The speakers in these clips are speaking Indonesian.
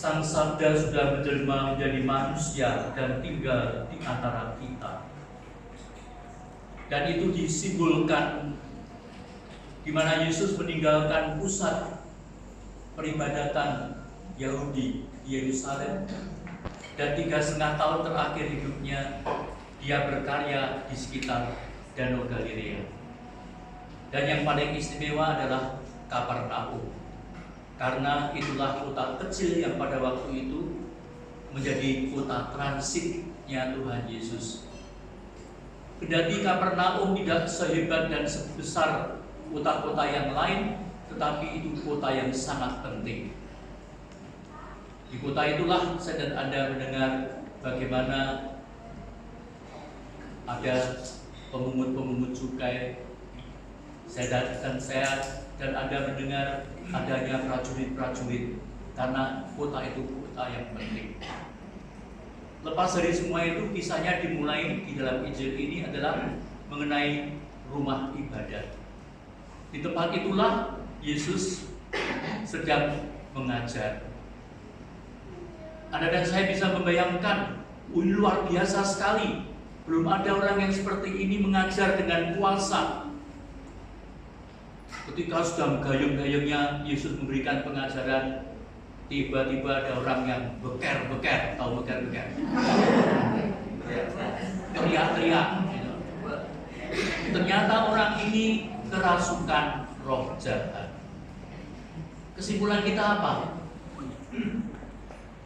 Sang Sabda sudah menjelma menjadi manusia dan tinggal di antara kita. Dan itu disimbolkan di mana Yesus meninggalkan pusat peribadatan Yahudi di Yerusalem, dan 3,5 tahun terakhir hidupnya dia berkarya di sekitar Danau Galilea. Dan yang paling istimewa adalah Kapernaum, karena itulah kota kecil yang pada waktu itu menjadi kota transitnya Tuhan Yesus. Kendati Kapernaum tidak sehebat dan sebesar kota-kota yang lain, tetapi itu kota yang sangat penting. Di kota itulah saya dan Anda mendengar bagaimana ada pemungut cukai. Saya dan Anda mendengar adanya prajurit-prajurit, karena kota itu kota yang penting. Lepas dari semua itu, kisahnya dimulai di dalam Injil ini adalah mengenai rumah ibadat. Di tempat itulah Yesus sedang mengajar. Anda dan saya bisa membayangkan, luar biasa sekali. Belum ada orang yang seperti ini mengajar dengan kuasa. Ketika sudah gayung-gayungnya Yesus memberikan pengajaran, tiba-tiba ada orang yang beker-beker, tahu beker-beker? Teriak-teriak. Ternyata orang ini kerasukan roh jahat. Kesimpulan kita apa?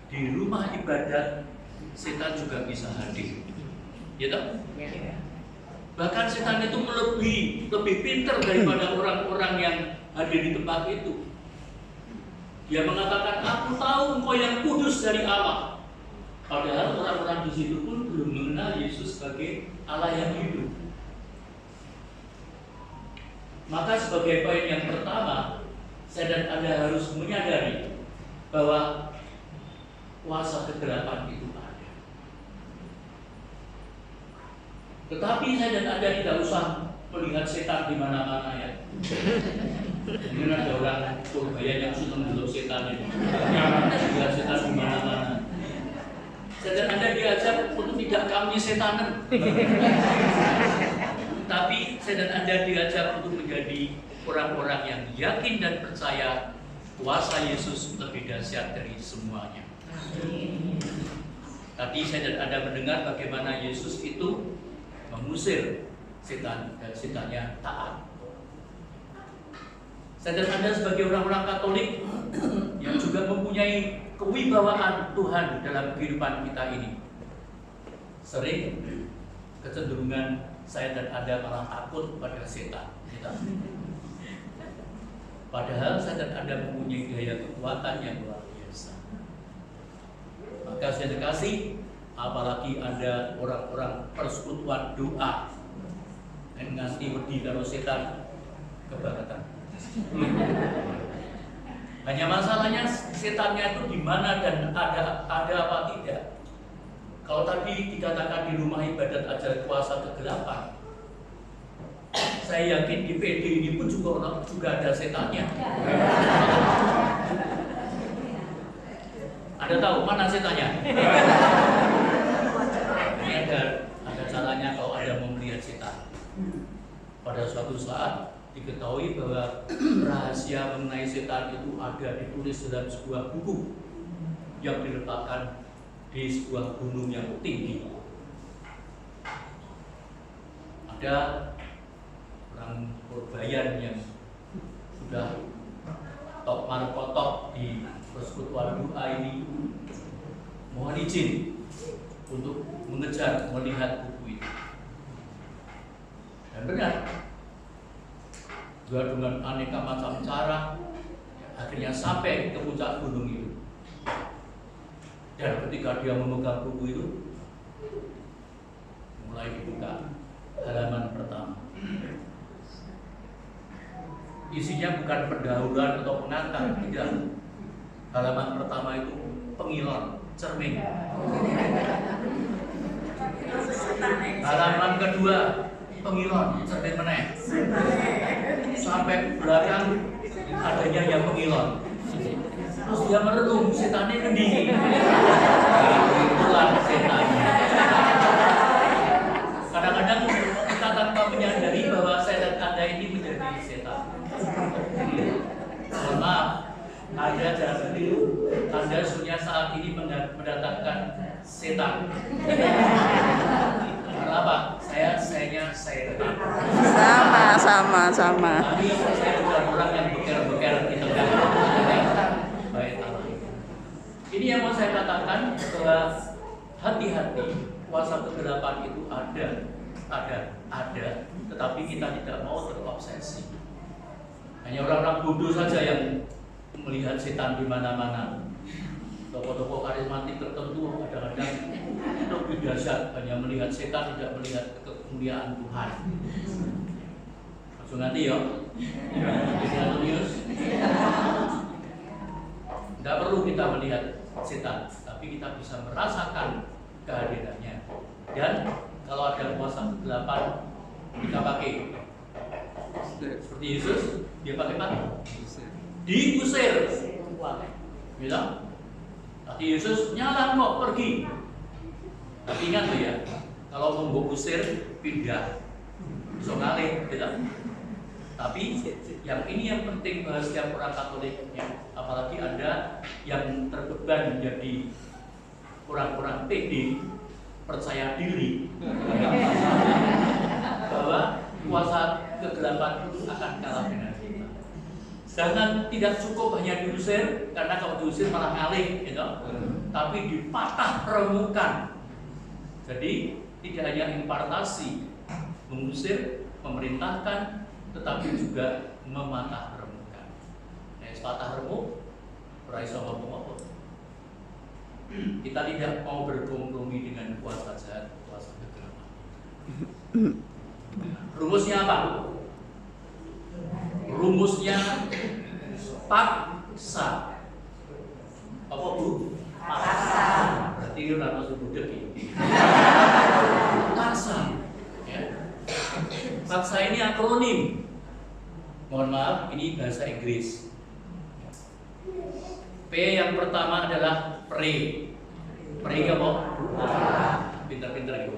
Di rumah ibadat setan juga bisa hadir. Ya toh? Bahkan setan itu lebih pintar daripada orang-orang yang hadir di tempat itu. Dia mengatakan, aku tahu engkau yang kudus dari Allah. Padahal orang-orang di situ pun belum mengenal Yesus sebagai Allah yang hidup. Maka sebagai poin yang pertama, saya dan Anda harus menyadari bahwa kuasa kegelapan itu ada. Tetapi saya dan Anda tidak usah melihat setan di mana-mana ya. Mungkin ada orang Surabaya yang senang dulu setan itu. Melihat setan di mana-mana. Saya dan Anda diajak untuk tidak kami setanan. Tapi saya dan Anda diajak untuk menjadi orang-orang yang yakin dan percaya kuasa Yesus lebih dahsyat dari semuanya. Tadi saya dan Anda mendengar bagaimana Yesus itu mengusir setan dan setannya taat. Saya dan Anda sebagai orang-orang Katolik yang juga mempunyai kewibawaan Tuhan dalam kehidupan kita ini, sering kecenderungan saya dan Anda malah takut pada setan. Padahal saya dan Anda mempunyai daya kekuatan yang luar biasa. Maka saya dikasih, apalagi ada orang-orang persekutuan doa yang nganti wedi karo setan kebangetan. Hanya masalahnya setannya itu di mana dan ada apa tidak. Kalau tadi dikatakan di rumah ibadat ajar kuasa kegelapan, saya yakin di PD ini pun juga ada setannya. Ada tahu mana setannya? Ini ada caranya kalau ada mau melihat setan. Pada suatu saat diketahui bahwa rahasia mengenai setan itu ada ditulis dalam sebuah buku yang diletakkan di sebuah gunung yang tinggi. Ada orang Purbayan yang sudah top markotok di persekutuan doa ini, mohon izin untuk mengejar melihat buku itu. Dan benar, juga dengan aneka macam cara, akhirnya sampai ke puncak gunung itu. Dan ketika dia memegang buku itu, mulai dibuka halaman pertama. Isinya bukan pendahuluan atau pengantar, tidak. Halaman pertama itu pengilon, cermin. Halaman kedua pengilon, cermin meneh. Sampai belakang adanya yang pengilon. Terus dia merenung, setannya kedingin. Itulah setannya. Kadang-kadang kita tanpa menyadari bahwa saya dan Anda ini menjadi setan. Mohon maaf, Anda jangan keliru. Anda sebenarnya saat ini mendatangkan setan. Kenapa? Sayanya setan. Sama. Tapi saya bukan orang yang beker-beker di tengah baik Allah. Ini yang mau saya katakan bahwa hati-hati, kuasa kegelapan itu ada, tetapi kita tidak mau terobsesi. Hanya orang-orang bodoh saja yang melihat setan di mana-mana. Tokoh-tokoh karismatik tertentu kadang-kadang lebih dahsyat, hanya melihat setan, tidak melihat kemuliaan Tuhan. Langsung nanti ya, tidak perlu kita melihat setan, tapi kita bisa merasakan kehadirannya. Dan kalau ada kuasa kegelapan, kita pakai seperti Yesus, dia pakai apa? Diusir. Bilang, tapi Yesus nyala kok pergi. Tapi ingat tuh ya, kalau mau usir pindah, bisa ngalih, gitu. Tapi yang ini yang penting bagi setiap orang Katolik, ya. Apalagi Anda yang terbeban menjadi orang-orang PD, percaya diri bahwa kuasa kegelapan akan kalah dengan kita. Sedangkan tidak cukup hanya diusir, karena kalau diusir malah ngalih, gitu. Tapi dipatah remukan. Jadi tidak hanya impartasi, mengusir, memerintahkan, tetapi juga mematah remukan. Patah remuk, raiso ngomong-ngomong. Kita tidak mau berkompromi dengan kuasa jahat, kuasa kegelapan. Rumusnya apa? Rumusnya paksa. Apa Bu? Paksa. Berarti itu nama sudah ini. Paksa. Ya. Paksa ini akronim. Mohon maaf, ini bahasa Inggris. P yang pertama adalah pray. Pray apa? Pinter-pinter gitu.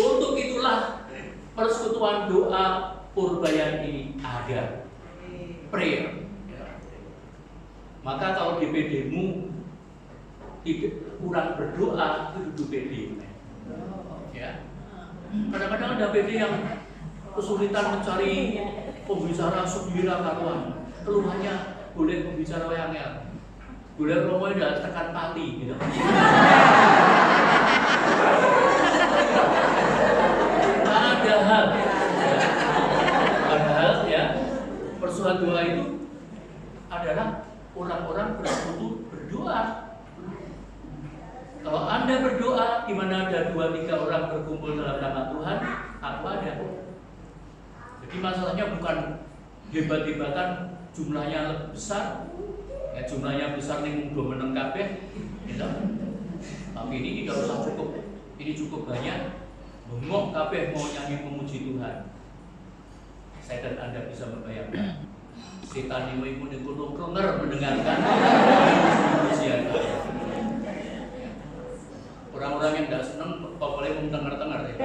Untuk itulah persekutuan doa Purbayan ini ada. Prayer. Maka kalau di PD-mu kurang berdoa, itu duduk PD. Ya. Kadang-kadang ada PD yang kesulitan mencari pembicara subira karuan. Keluhannya boleh pembicara yang boleh ngomongnya udah tekan pati gitu. Padahal ya persoalan doa itu adalah orang-orang bersekutu berdoa. Kalau Anda berdoa di mana ada 2-3 orang berkumpul dalam nama Tuhan, aku ada. Jadi masalahnya bukan hebat-hebatan jumlahnya lebih besar, ya jumlahnya besar nih udah meneng kabeh, gitu. Tapi ini tidak usah cukup, ini cukup banyak. Bengok kabeh mau nyanyi memuji Tuhan. Saya dan Anda bisa membayangkan. Setan ibu di gunung kenger mendengarkan pujian. Orang-orang yang tidak senang, kok boleh mendengar-dengar ya.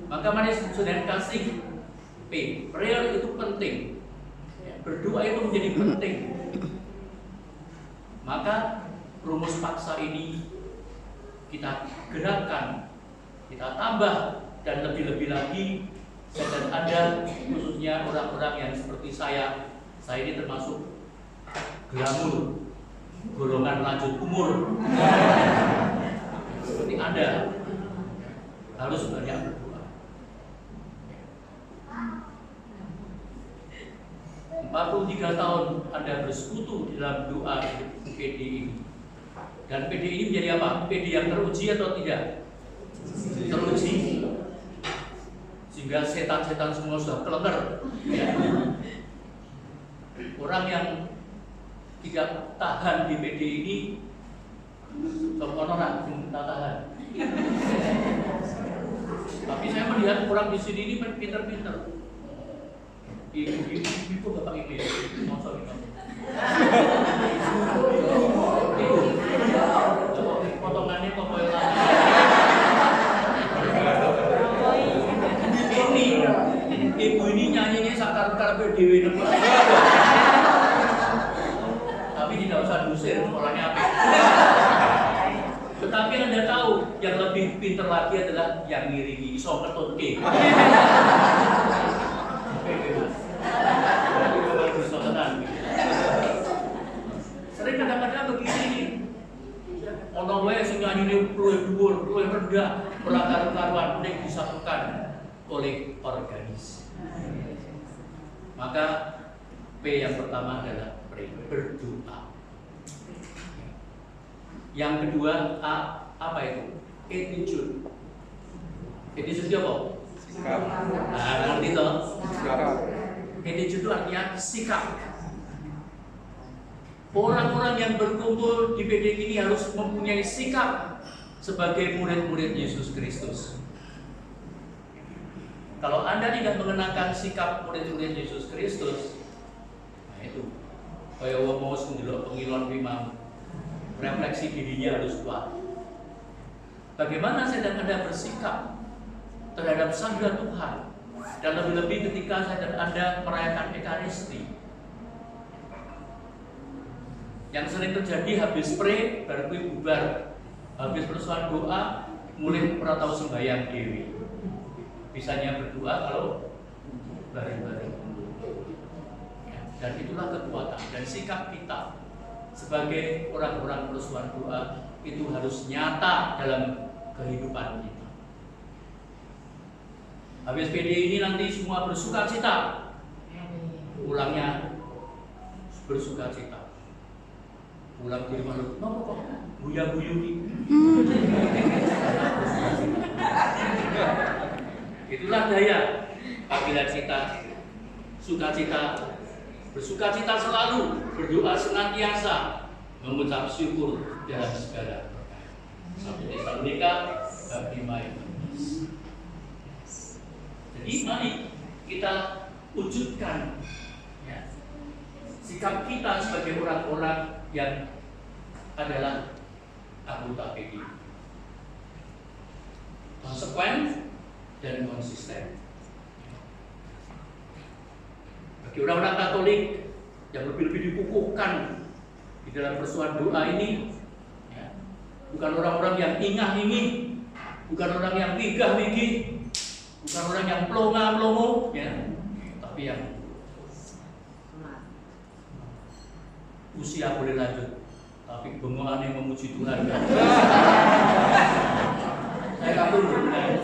Maka mari saudara kasih P, prayer itu penting. Berdoa itu menjadi penting. Maka rumus paksa ini kita gerakkan, kita tambah, dan lebih-lebih lagi saya dan Anda, khususnya orang-orang yang seperti saya ini termasuk glamur, golongan lanjut umur. Seperti Anda harus banyak berdoa. 43 tahun Anda bersekutu dalam doa PD ini. Dan PD ini menjadi apa? PD yang teruji atau tidak? Teruji. Sehingga setan-setan semua sudah kelenger. Ya. Orang yang tidak tahan di PD ini, orang tidak tahan. Tapi saya melihat orang di sini ini pinter-pinter. Ibu bapak ibu sponsor itu. Potongannya kok koyo ini ibu ini nyanyinya sakar-sakar dewe nemu. Tapi tidak usah diusir, orangnya apa? Tetapi Anda tahu yang lebih pintar lagi adalah yang ngiringi iso ketutke. Sering kadang-kadang begini, ono wae sing nyanyine luwih dhuwur, luwih rendah, ora karu-karuan nek disatukan oleh organisasi. Maka P yang pertama adalah berdoa. Yang kedua A, apa itu? Attitude. Attitude apa? Sikap. Nah, ngerti toh? Sikap. Attitude itu artinya sikap. Orang-orang yang berkumpul di PD ini harus mempunyai sikap sebagai murid-murid Yesus Kristus. Kalau Anda tidak mengenakan sikap murid-murid Yesus Kristus, nah itu kayak mau mendelok pengilon imam, refleksi dirinya harus kuat. Bagaimana saya dan Anda bersikap terhadap sabda Tuhan, dan lebih-lebih ketika saya dan Anda merayakan Ekaristi. Yang sering terjadi habis pray, baru bubar, habis persoalan doa, mulai pernah tahu sembahyang dewi. Bisanya berdoa kalau bareng-bareng. Dan itulah kekuatan dan sikap kita sebagai orang-orang persoalan doa itu harus nyata dalam kehidupan kita. Habis PD ini nanti semua bersuka cita. Ulangnya bersuka cita. Pulang di rumah lu, nopo kok buya-buyu nih. Itulah daya panggilan kita, sukacita, bersukacita selalu, berdoa senantiasa, mengucap syukur dalam segala perkara. 1 Tesalonika bab 5 ayat 15. Jadi mari kita wujudkan ya, sikap kita sebagai orang-orang yang adalah anggota PD, konsekuen dan konsisten. Bagi orang-orang Katolik yang lebih-lebih dikukuhkan di dalam persoalan doa ini, ya, bukan orang-orang yang ingah-ingih, bukan orang yang wigah-wigih, bukan orang yang plonga-plongo, ya, tapi yang usia boleh lanjut, tapi bengokan yang memuji Tuhan. Saya kabur dengan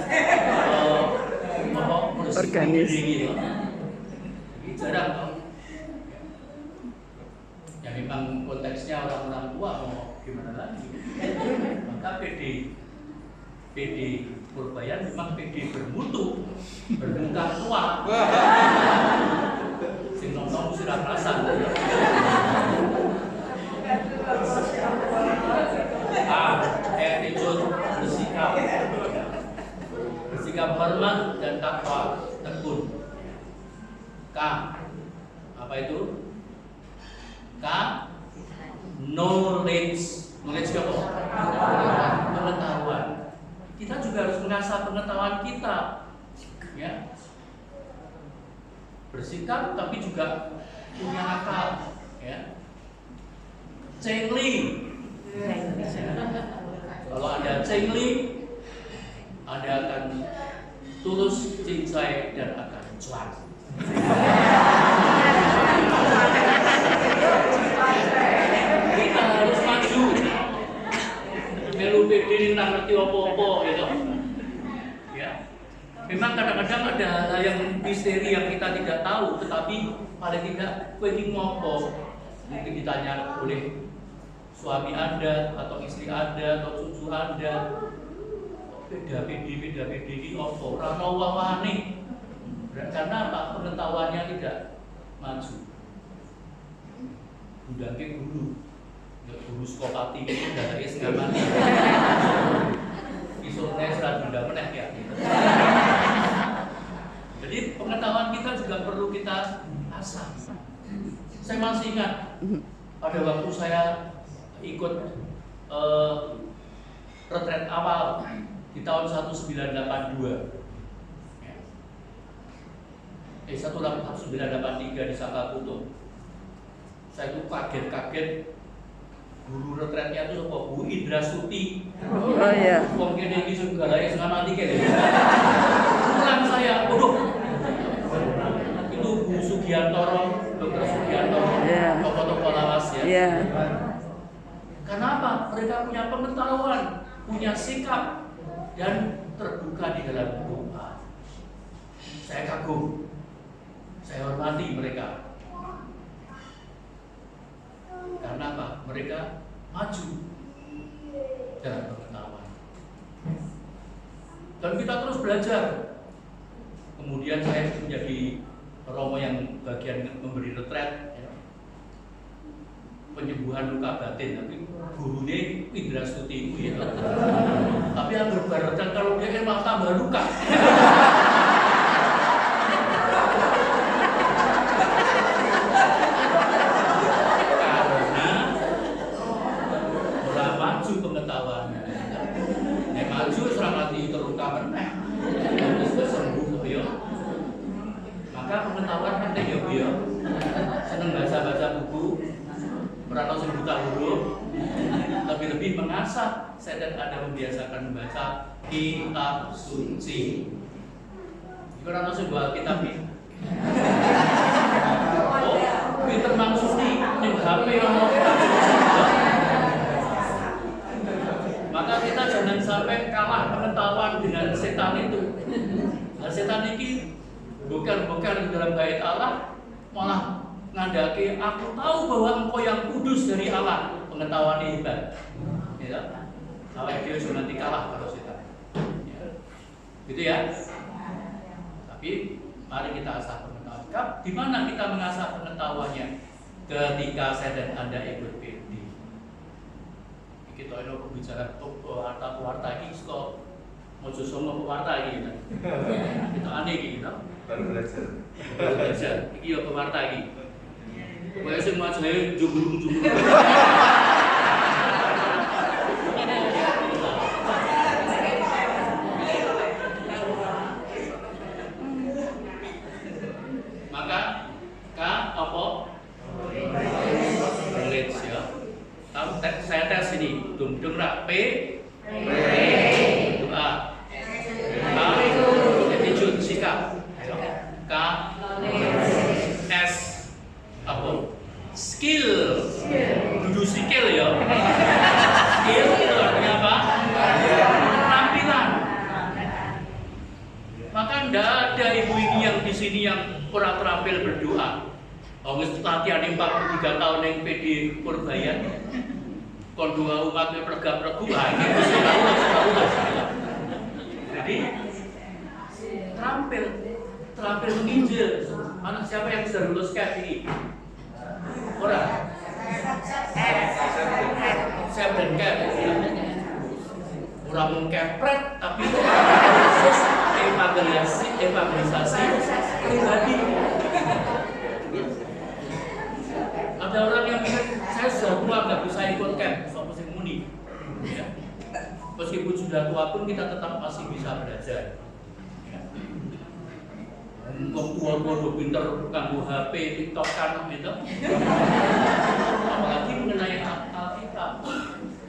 organis. Ini jarang, ya memang konteksnya orang-orang tua mau gimana lagi. Maka PD Purbayan memang PD bermutu, bermuka tua. Sing nom-nom sudah perasaan. Attitude, bersikap hormat dan takwa, tekun. K, apa itu? K, knowledge apa? Pengetahuan. Kita juga harus mengasah pengetahuan kita, ya. Bersikap tapi juga punya akal, ya. Cengli. Kalau Anda cengli, Anda akan tulus cincai dan akan cuan. Kita harus maju. Melu PD ini nggak ngerti apa-apa, gitu. Ya. Memang kadang-kadang ada hal yang misteri yang kita tidak tahu, tetapi paling tidak kowe iki ngopo? Mungkin ditanya oleh suami Anda atau istri Anda atau cucu Anda, beda PD ini opo, ora ono wawane. Karena apa? Pengetahuannya tidak maju. Budake guru, ya guru sekopati itu dari segamane. Iso tes ra bunda meneh ya. Jadi pengetahuan kita juga perlu kita terasa. Saya masih ingat pada waktu saya ikut retret awal di tahun 1982. 1983 di Sakaputo. Saya itu kaget-kaget guru retretnya itu apa? Bu Indra Suti. Oh iya. Wong kene iki segalanya setengah mati kene. Pulang saya, bodoh. Itu Bu Sugiantoro, Dr. Sugiantoro, tokoh-tokoh lawas ya. Iya. Kenapa? Mereka punya pengetahuan, punya sikap, dan terbuka di dalam doa. Saya kagum, saya hormati mereka. Karena apa? Mereka maju dalam pengetahuan. Dan kita terus belajar. Kemudian saya menjadi romo yang bagian memberi retret, ya. Penyembuhan luka batin, tapi gurunya Indra Stuti ya. Tapi yang berbarengan kalau dia emang tambah luka. Pengetahuan penting ya Bu ya. Seneng baca-baca buku, merantau sing buta huruf, lebih mengasah. Saya dan Anda membiasakan membaca kitab suci. Merantau sing baca kitab ini. Oh, Peter maksudnya yang HP ono kitab suci. Maka kita jangan sampai kalah pengetahuan dengan setan itu. Nah, setan ini bukan di dalam bait Allah, malah ngandake aku tahu bahwa engkau yang kudus dari Allah. Pengetahuan hebat, ya. Awal dia sudah nanti kalah kalau setan, ya. Gitu ya. Tapi mari kita asah pengetahuan. Di mana kita mengasah pengetahuannya? Ketika saya dan Anda ikut PD. Kita ini bicara warta ini kok mau sama warta ini, kita aneh gitu. Baru belajar. Iki yo pewarta iki. Kowe sing majahe jumbrung-jumbrung. Maka apa? Knowledge ya. Tahu saya tes ini. Dum rak P. Doa. Attitude sikap. K, S, apa? Skill. Dudu skill ya. Skill itu artinya apa? Keterampilan. Maka tidak ada ibu ini yang di sini yang kurang terampil berdoa. Wis latihan 43 tahun yang PD Purbayan. Kon doa umatnya pregap-pregu iki wis lulus. Jadi terampil menginjil. Anak siapa yang sudah lulus KPI? Orang? Saya dan Cap. Orang mengkepret, tapi khusus evangelisasi pribadi. Ada orang yang bilang, saya sudah tua nggak bisa ikut camp, soal sing muni. Ya. Meskipun sudah tua pun kita tetap masih bisa belajar. Wong tua-tua udah pinter nganggo HP, TikTok kan gitu. Apalagi mengenai Alkitab.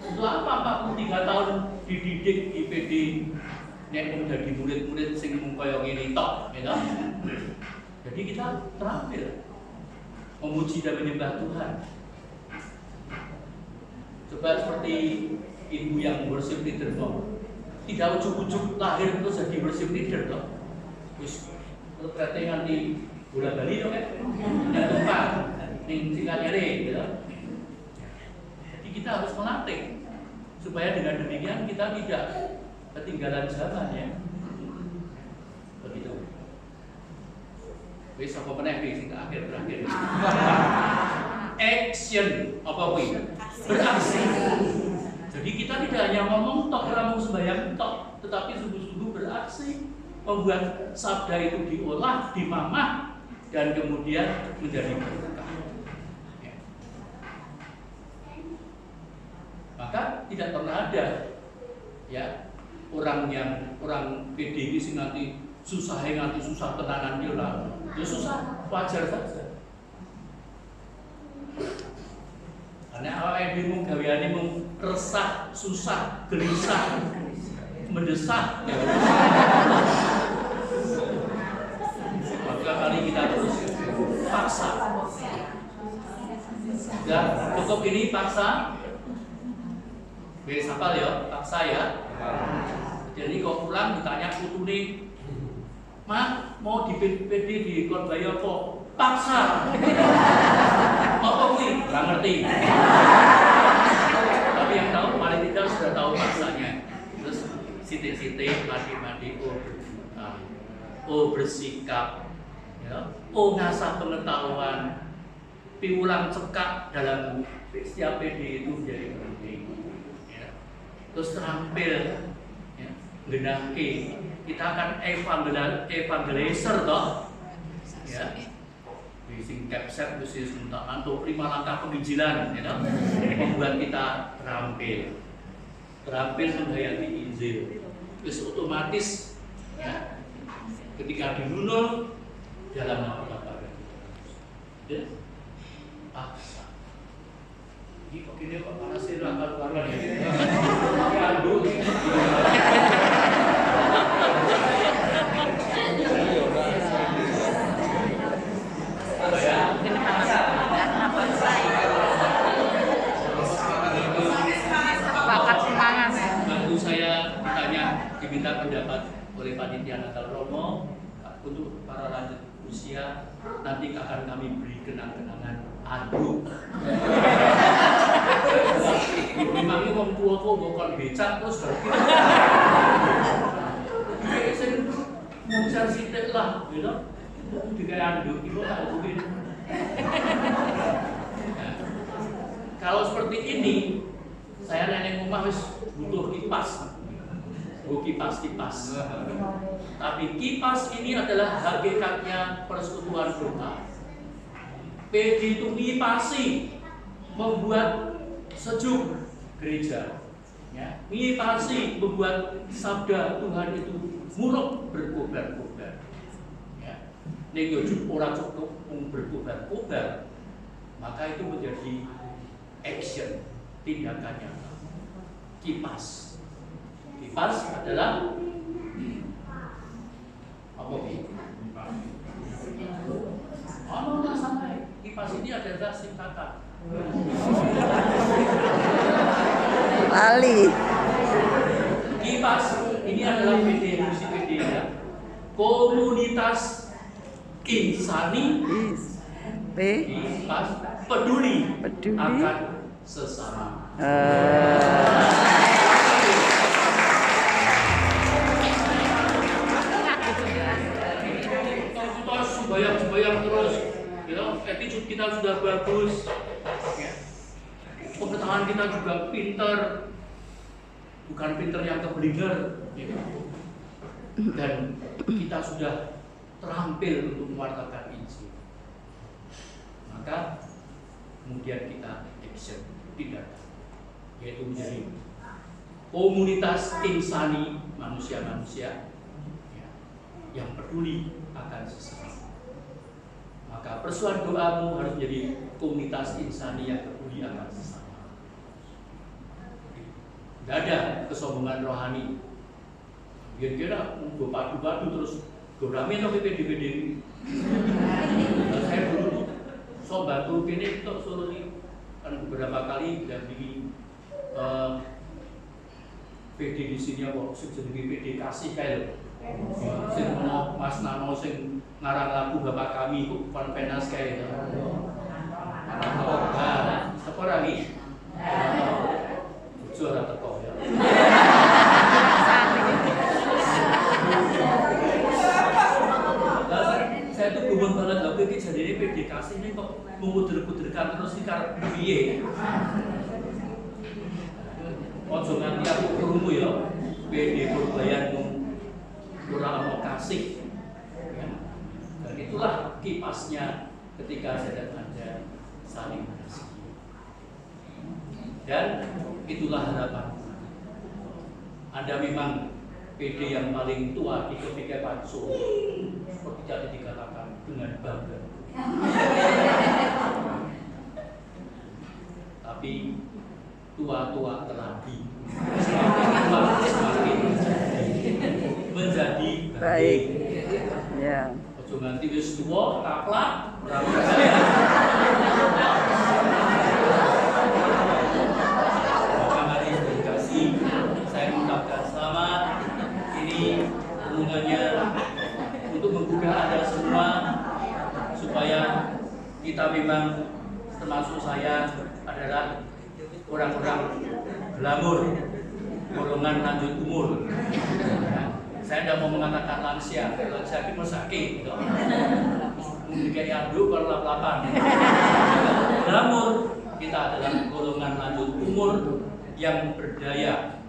Selama 43 tahun dididik di PD, nek menjadi murid-murid sing mung kaya ngene tok, gitu. Jadi kita terampil memuji dan menyembah Tuhan. Coba seperti ibu yang worship leader kok. Tidak ujuk-ujuk lahir terus jadi worship leader kok. Wis terus nganti bola bali to kan. Dan tempat ning Cikanyare gitu. Jadi kita harus melatih supaya dengan demikian kita tidak ketinggalan zaman ya. Begitu. Wis apa meneh sing terakhir. Action apa kuwi? Beraksi. Jadi kita tidak hanya ngomong tok ora mung sembahyang tok, tetapi sungguh-sungguh beraksi membuat sabda itu diolah, dimamah dan kemudian menjadi berkah. Ya. Maka tidak pernah ada ya orang PDI sing nganti susah tenanan dia lah. Ya susah, wajar saja. Karena awake dhewe mung gaweane mung resah, susah, gelisah, mendesak. Ya. Maka kali kita terus paksa. Dan cukup ini paksa. Wis hafal ya, paksa ya. Jadi kok pulang ditanya putune, "Mak, mau di PD di Korbaya kok?" Paksa. Apa kuwi? Nggak ngerti. Tapi yang tahu paling tidak sudah tahu paksanya. Terus sitik-sitik, mati-mati, bersikap, ya. Ngasah pengetahuan, piulang cekak dalam setiap PD itu menjadi penting. Ya. Terus terampil, ya. Genangke. Kita akan evangelizer toh, ya. Di sing capset mesti untuk 5 langkah penginjilan, ya, membuat kita terampil menghayati Injil. Terus otomatis, ya, ketika dinunul dalam apa-apa, ya, paksa. Ini kok gini kok panasnya akal-akalan ya? Aduh. Waktu saya diminta pendapat oleh panitia Natal Romo untuk para lanjut usia, nanti akan kami beri kenang-kenangan aduk. Memangnya wong tua kok bokon becak terus berarti. Saya moncar sitik lah, gitu. Juga anduk itu tak mungkin. Kalau seperti ini, saya nenek rumah wis butuh kipas. Kipas. Tapi kipas ini adalah hakikatnya persekutuan doa. PD itu ngipasi, membuat sejuk gereja. Ya, ngipasi, membuat sabda Tuhan itu muruk berkobar-kobar. Ya, nek ora cukup berkobar-kobar, maka itu menjadi action, tindakan nyata. Kipas adalah apa ini? Nggak sampai. Kipas ini adalah singkatan. Lali. Kipas ini adalah PD ya. Komunitas insani. Kipas peduli akan sesama. Bayang terus, ya, attitude kita sudah bagus, ya. Pengetahuan kita juga pinter, bukan pinter yang keblinger, ya. Dan kita sudah terampil untuk mewartakan Injil. Maka kemudian kita action, tindakan, yaitu menjadi komunitas insani manusia-manusia, ya, yang peduli akan sesama. Maka persoalan doamu harus menjadi komunitas insani yang peduli akan sesama. Tidak ada kesombongan rohani. Kira-kira gue padu-padu terus gue ramen atau PPD. Saya dulu sobat ini untuk suruh kan beberapa kali dampingi PD di sini apa? Sejenis PD kasih kayak sing ono Mas Nano sing ngarang lagu Bapak Kami ku konvenas kae itu. Nah, apa lagi? Juara teko ya. Saya tuh gumun banget lho iki jadine PDKS ini kok menguder-kuderkan terus iki karep piye. Ojo nganti aku krungu ya. PD Purbayan ora ono kasih. Dan itu itulah kipasnya ketika saya dan Anda saling mengasihi. Dan itulah harapan. Anda memang PD yang paling tua di ketiga panso, seperti tadi dikatakan dengan bangga. Tapi tua-tua terlebih, semakin menjadi baik. Ya. Ojo nganti wis tuwa kaplak. Saya mengucapkan selamat. Ini hubungannya untuk menggugah Anda semua supaya kita memang, termasuk saya, adalah orang-orang glamor, golongan lanjut umur. Saya tidak mau mengatakan lansia itu sakit, gitu. Mungkin aduk kalau lap-lapan. Glamor, kita adalah golongan lanjut umur yang berdaya,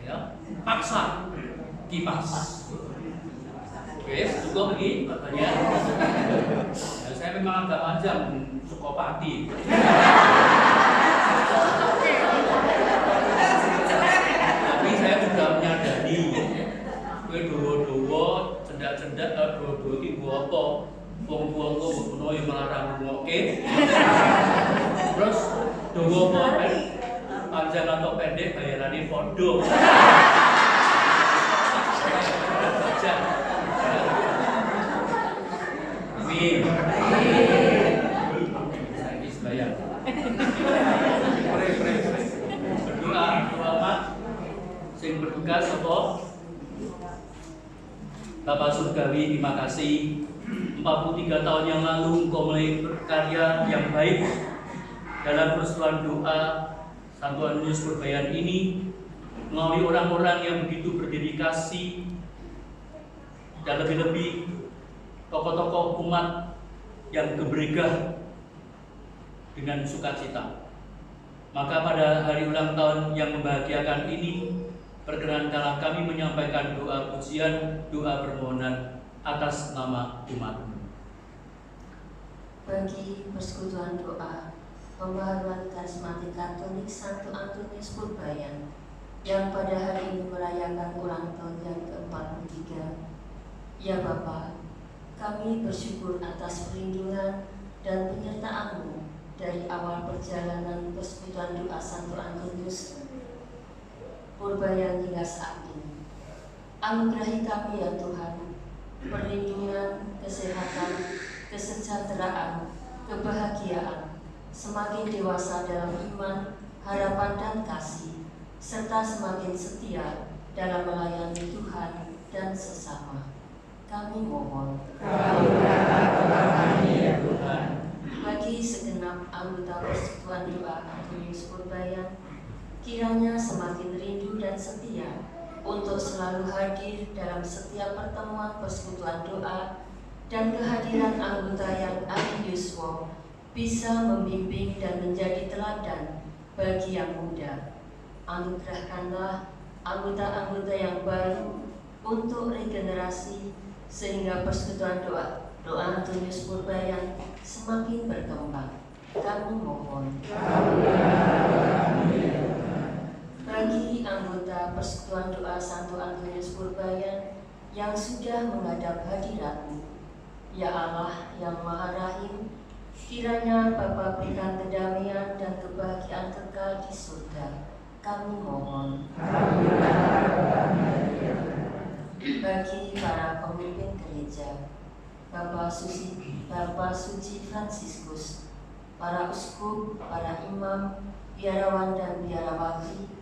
ya, paksa kipas. Oke, cukup lagi katanya. Ya, saya memang agak panjang Sukopati. Tapi saya juga menyadari kue dowo-dowo, cendak-cendak, dowo-dowo iki nggo apa? Wong tuwa-tuwa ngono ya melarang ngoke. Terus dowo apa? Panjang atau pendek bayarannya podo. Amin. Saya bisa bayar. Berdoa, selamat. Sing bertugas apa? Bapak Surgawi, terima kasih. 43 tahun yang lalu Engkau mulai berkarya yang baik dalam persekutuan doa Santo Antonius Purbayan ini melalui orang-orang yang begitu berdedikasi dan lebih-lebih tokoh-tokoh umat yang gebregah dengan sukacita. Maka pada hari ulang tahun yang membahagiakan ini, perkenankanlah kami menyampaikan doa pujian, doa permohonan atas nama umat. Bagi persekutuan doa pembaharuan karismatik Katolik Santo Antonius Purbayan yang pada hari ini merayakan ulang tahun yang ke-43. Ya Bapa, kami bersyukur atas perlindungan dan penyertaan-Mu dari awal perjalanan persekutuan doa Santo Antonius Purbayan hingga saat ini. Anugerahi kami ya Tuhan, perlindungan, kesehatan, kesejahteraan, kebahagiaan, semakin dewasa dalam iman, harapan dan kasih, serta semakin setia dalam melayani Tuhan dan sesama. Kami mohon. Bagi segenap anggota persekutuan doa Antonius Purbayan, kiranya semakin rindu dan setia untuk selalu hadir dalam setiap pertemuan persekutuan doa, dan kehadiran anggota yang adi yuswa bisa membimbing dan menjadi teladan bagi yang muda. Anugerahkanlah anggota-anggota yang baru untuk regenerasi sehingga persekutuan doa Antonius Purbayan semakin berkembang. Kami mohon. Bagi anggota persekutuan doa Santo Antonius Purbayan yang sudah menghadap hadirat-Mu, ya Allah yang Maha Rahim, kiranya Bapa berikan kedamaian dan kebahagiaan kekal di surga. Kami mohon. Bagi para pemimpin gereja, Bapak Suci Fransiskus, para uskup, para imam, biarawan dan biarawati,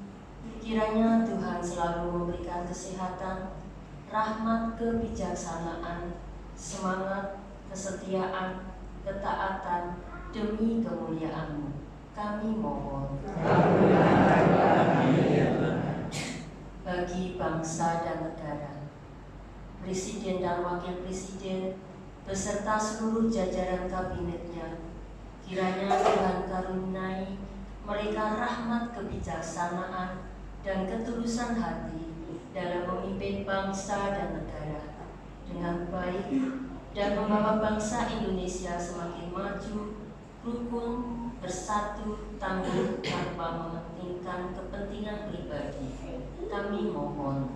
kiranya Tuhan selalu memberikan kesehatan, rahmat, kebijaksanaan, semangat, kesetiaan, ketaatan demi kemuliaan-Mu. Kami mohon. Bagi bangsa dan negara, Presiden dan Wakil Presiden beserta seluruh jajaran kabinetnya, kiranya Tuhan karuniai mereka rahmat, kebijaksanaan, dan ketulusan hati dalam memimpin bangsa dan negara dengan baik, dan membawa bangsa Indonesia semakin maju, rukun, bersatu, tangguh, tanpa mementingkan kepentingan pribadi. Kami mohon.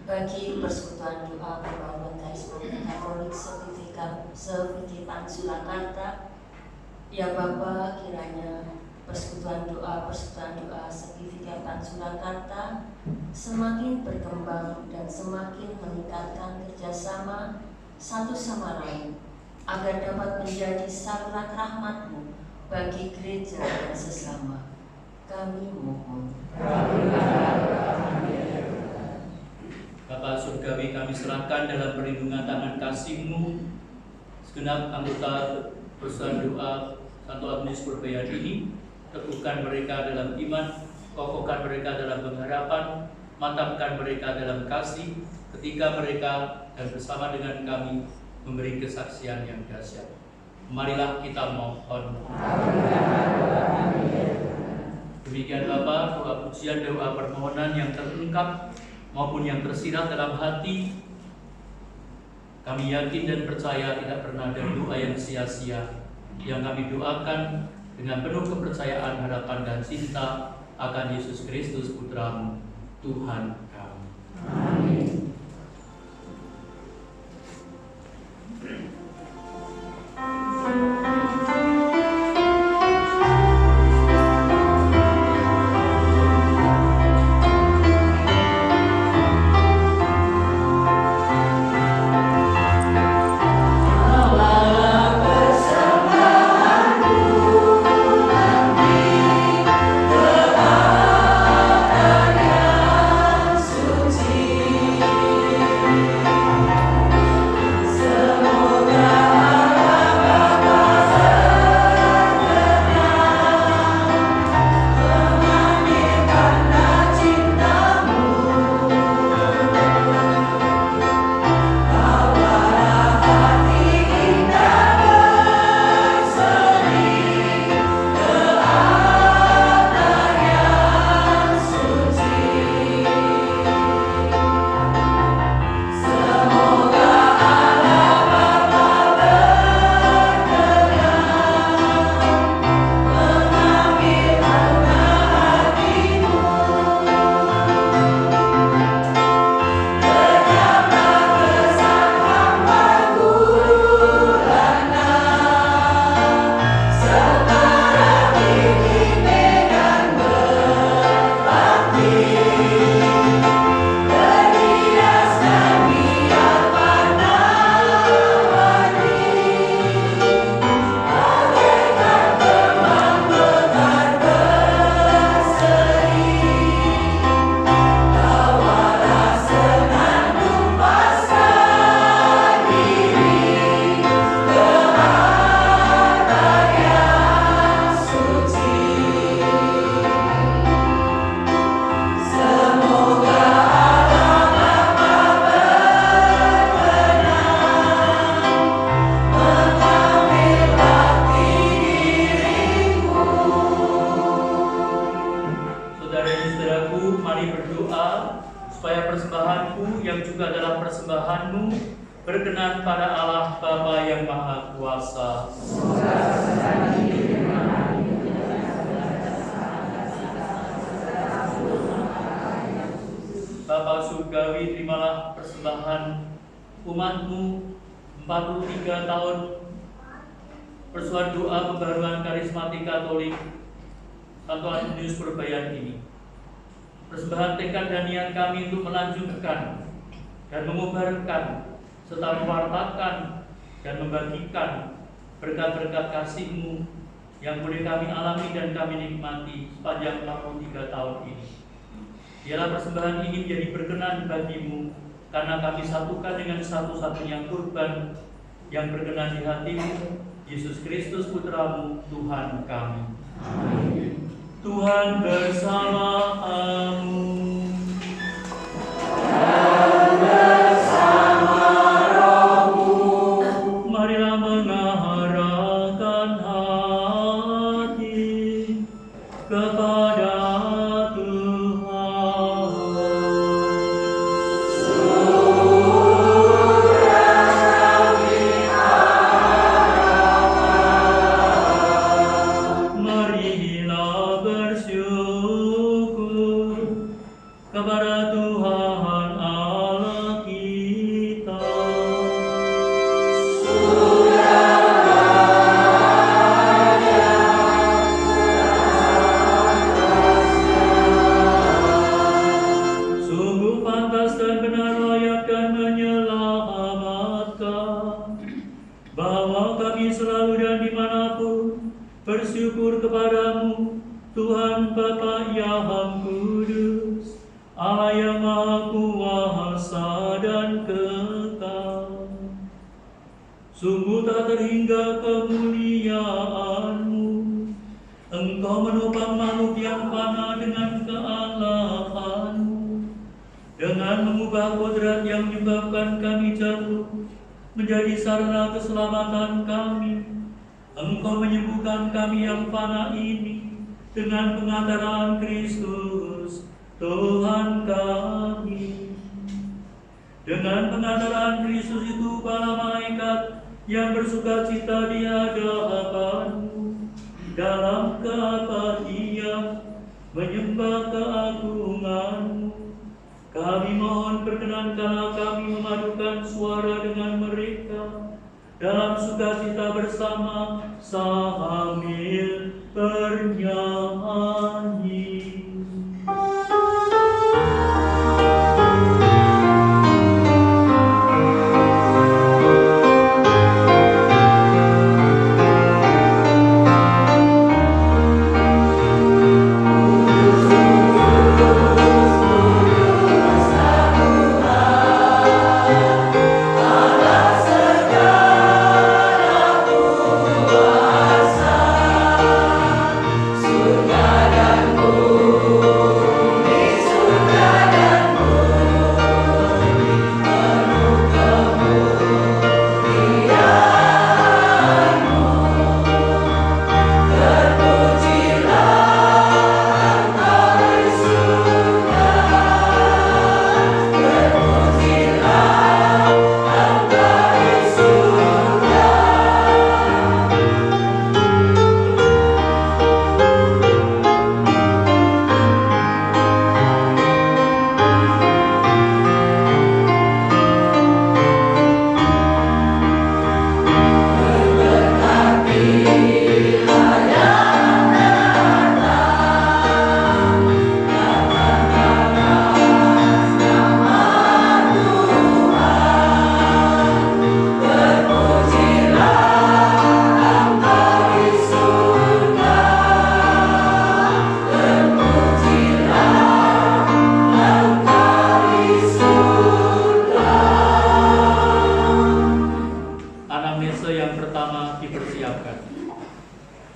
Bagi persekutuan doa pembaruan karismatik Katolik Sepertipan Surakarta, ya Bapa, kiranya persekutuan doa Sepertipan Surakarta semakin berkembang dan semakin meningkatkan kerjasama satu sama lain, agar dapat menjadi saluran rahmat-Mu bagi gereja dan sesama. Kami mohon. Bapa surgawi, kami serahkan dalam perlindungan tangan kasih-Mu segenap anggota persekutuan doa Santo Agnes Purbayan ini. Teguhkan mereka dalam iman, kokohkan mereka dalam pengharapan, mantapkan mereka dalam kasih ketika mereka dan bersama dengan kami memberi kesaksian yang dahsyat. Marilah kita mohon. Demikian Bapa, doa pujian, doa permohonan yang terungkap maupun yang tersirat dalam hati, kami yakin dan percaya tidak pernah ada doa yang sia-sia yang kami doakan dengan penuh kepercayaan, harapan dan cinta akan Yesus Kristus Putra-Mu, Tuhan kami. Amin. Berkenan pada Allah Bapa yang Maha Kuasa. Bapa surgawi, terimalah persembahan umat-Mu 43 tahun persekutuan doa pembaruan karismatik Katolik Santo Agnes Purbayan ini. Persembahan tekad dan niat kami untuk melanjutkan dan mengubarkan serta mewartakan dan membagikan berkat-berkat kasih-Mu yang boleh kami alami dan kami nikmati sepanjang 43 tahun ini. Biarlah persembahan ini menjadi berkenan bagi-Mu, karena kami satukan dengan satu-satunya kurban yang berkenan di hati-Mu, Yesus Kristus Putra-Mu, Tuhan kami. Amin. Tuhan bersama-Mu. Tuhan. bahwa kami selalu dan dimanapun bersyukur kepadamu, Tuhan Bapa yang kudus, Allah yang Maha Kuasa dan kekal. Sungguh tak terhingga kemuliaan-Mu. Engkau menopang makhluk yang fana dengan kealahan-Mu, dengan mengubah kodrat yang menyebabkan kami jatuh menjadi sarana keselamatan kami. Engkau menyembuhkan kami yang fana ini dengan pengantaran Kristus Tuhan kami. Dengan pengantaran Kristus itu para malaikat yang bersukacita di hadapan-Mu dalam keabadian menyembah keagungan-Mu. Kami mohon perkenankanlah kami memadukan suara dengan mereka dalam sukacita bersama sambil bernyanyi.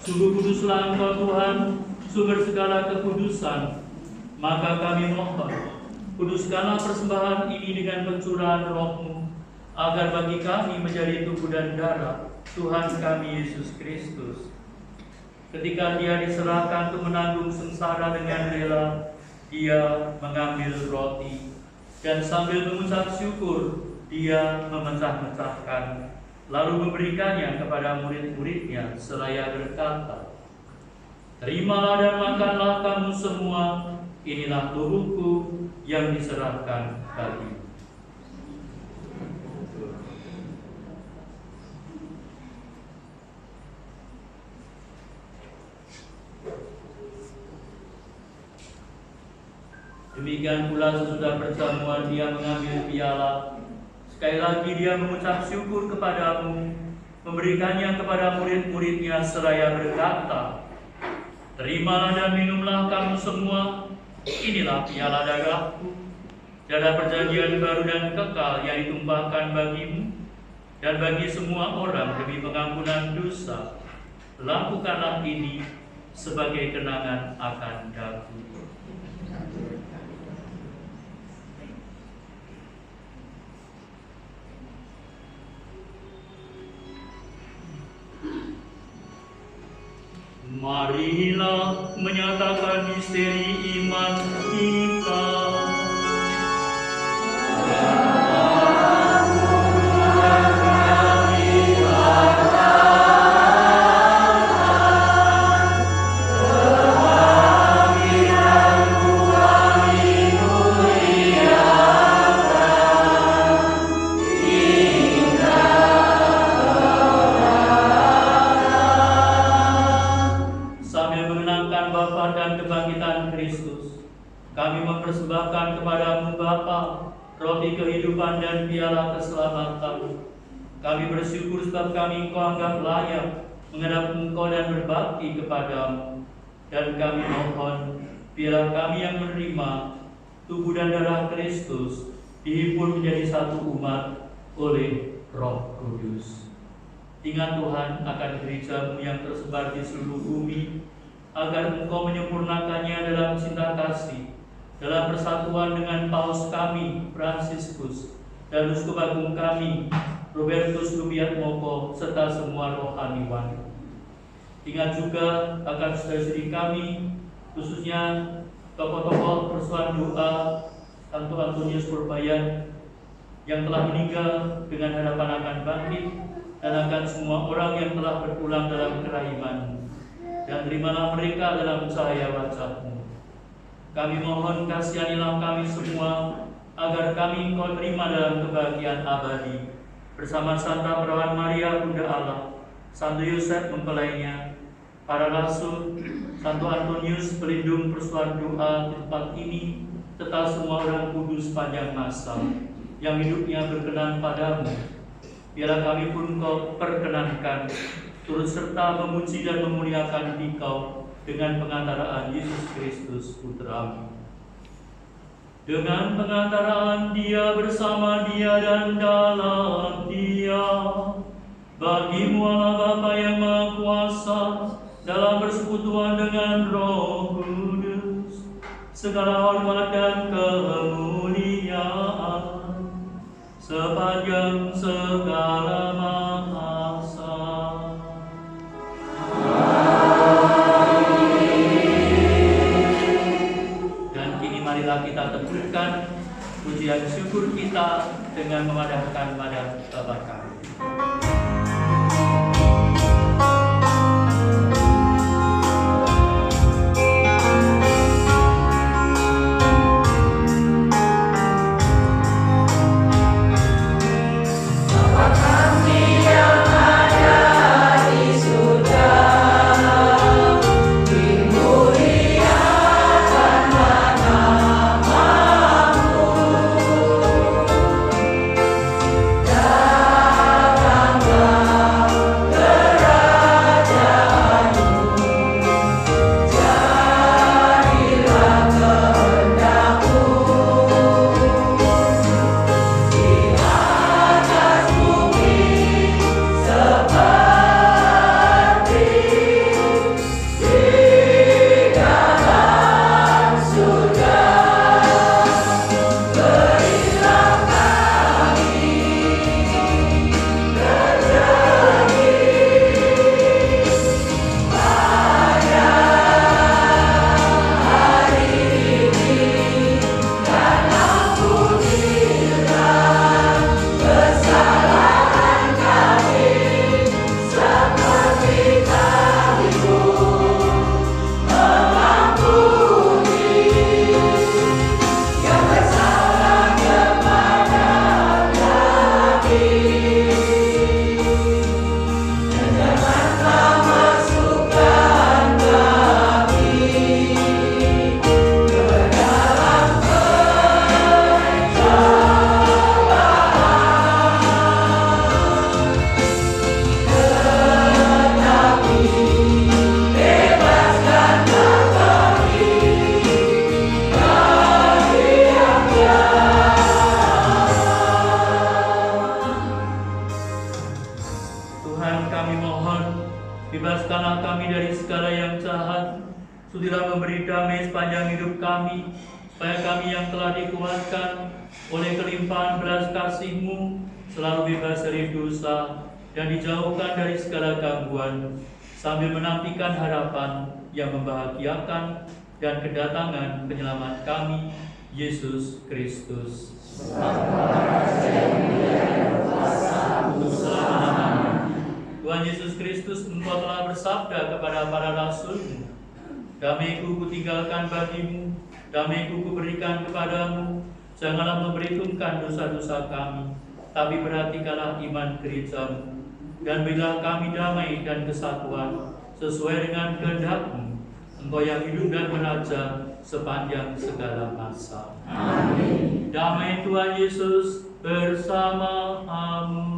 Sungguh kuduslah Engkau Tuhan, sumber segala kekudusan. Maka kami mohon, kuduskanlah persembahan ini dengan pencurahan Roh-Mu, agar bagi kami menjadi tubuh dan darah Tuhan kami Yesus Kristus. Ketika Dia diserahkan untuk menanggung sengsara dengan rela, Dia mengambil roti, dan sambil mengucap syukur, Dia memecah-mecahkan, lalu memberikannya kepada murid-muridnya seraya berkata, "Terimalah dan makanlah kamu semua, inilah tubuhku yang diserahkan bagimu." Demikian pula sesudah perjamuan Dia mengambil piala. Sekali lagi Dia mengucap syukur kepadamu, memberikannya kepada murid-muridnya seraya berkata, "Terimalah dan minumlah kamu semua, inilah piala darahku, darah perjanjian baru dan kekal yang ditumpahkan bagimu dan bagi semua orang demi pengampunan dosa. Lakukanlah ini sebagai kenangan akan daku." Marilah menyatakan misteri iman kita. Kami mempersembahkan kepadamu Bapa, roti kehidupan dan piala keselamatan. Kami bersyukur sebab kami Engkau anggap layak menghadap Engkau dan berbakti kepadamu. Dan kami mohon, biarlah kami yang menerima tubuh dan darah Kristus dihimpun menjadi satu umat oleh Roh Kudus. Ingat Tuhan akan gereja-Mu yang tersebar di seluruh bumi, agar Engkau menyempurnakannya dalam cinta kasih, dalam persatuan dengan Paus kami, Fransiskus, dan Uskup Agung kami, Robertus Rubiatmoko, serta semua rohaniwan. Ingat juga akan saudara-saudari kami, khususnya tokoh-tokoh persuan doa Santo Antonius Purbayan yang telah meninggal dengan harapan akan bangkit, dan akan semua orang yang telah berpulang dalam kerahiman. Dan terimalah mereka dalam cahaya wajah-Mu. Kami mohon kasihanilah kami semua, agar kami Engkau terima dalam kebahagiaan abadi, bersama Santa Perawan Maria Bunda Allah, Santo Yosef mempelainya, para rasul, Santo Antonius pelindung persuan doa di tempat ini, serta semua orang kudus sepanjang masa yang hidupnya berkenan padamu. Biarlah kami pun Kau perkenankan turut serta memuji dan memuliakan Dikau dengan pengantaraan Yesus Kristus Putra-Mu. Dengan pengantaraan Dia, bersama Dia, dan dalam Dia, bagi-Mu Allah Bapa yang Maha Kuasa, dalam persekutuan dengan Roh Kudus, segala hormat dan kemuliaan sepanjang segala masa. Dan kini marilah kita teguhkan pujian syukur kita dengan memadamkan madam Bapa kami. Sudilah memberi damai sepanjang hidup kami, supaya kami yang telah dikuatkan oleh kelimpahan belas kasih-Mu selalu bebas dari dosa dan dijauhkan dari segala gangguan, sambil menantikan harapan yang membahagiakan dan kedatangan penyelamat kami, Yesus Kristus. Tuhan Yesus Kristus, Engkau telah bersabda kepada para rasul-Mu, damai-Ku kutinggalkan bagi-Mu, damai-Ku kuberikan kepadamu. Janganlah memperhitungkan dosa-dosa kami, tapi perhatikanlah iman gereja-Mu, dan berilah kami damai dan kesatuan sesuai dengan kehendak-Mu, Engkau yang hidup dan meraja sepanjang segala masa. Amin. Damai Tuhan Yesus bersamamu.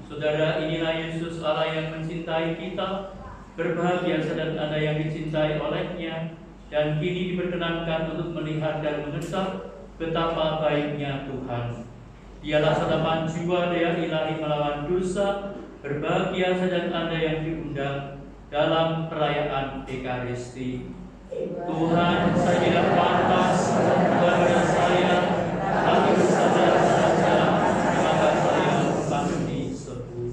Saudara, inilah Yesus Allah yang mencintai kita. Berbahagia sedang Anda yang dicintai oleh-Nya, dan kini diperkenankan untuk melihat dan mengesah betapa baiknya Tuhan. Dialah santapan jiwa daya ilahi melawan dosa. Berbahagia sedang Anda yang diundang dalam perayaan Ekaristi. Tuhan, saya tidak pantas kepada saya, tapi bersadar saja, maka saya pasti sembuh.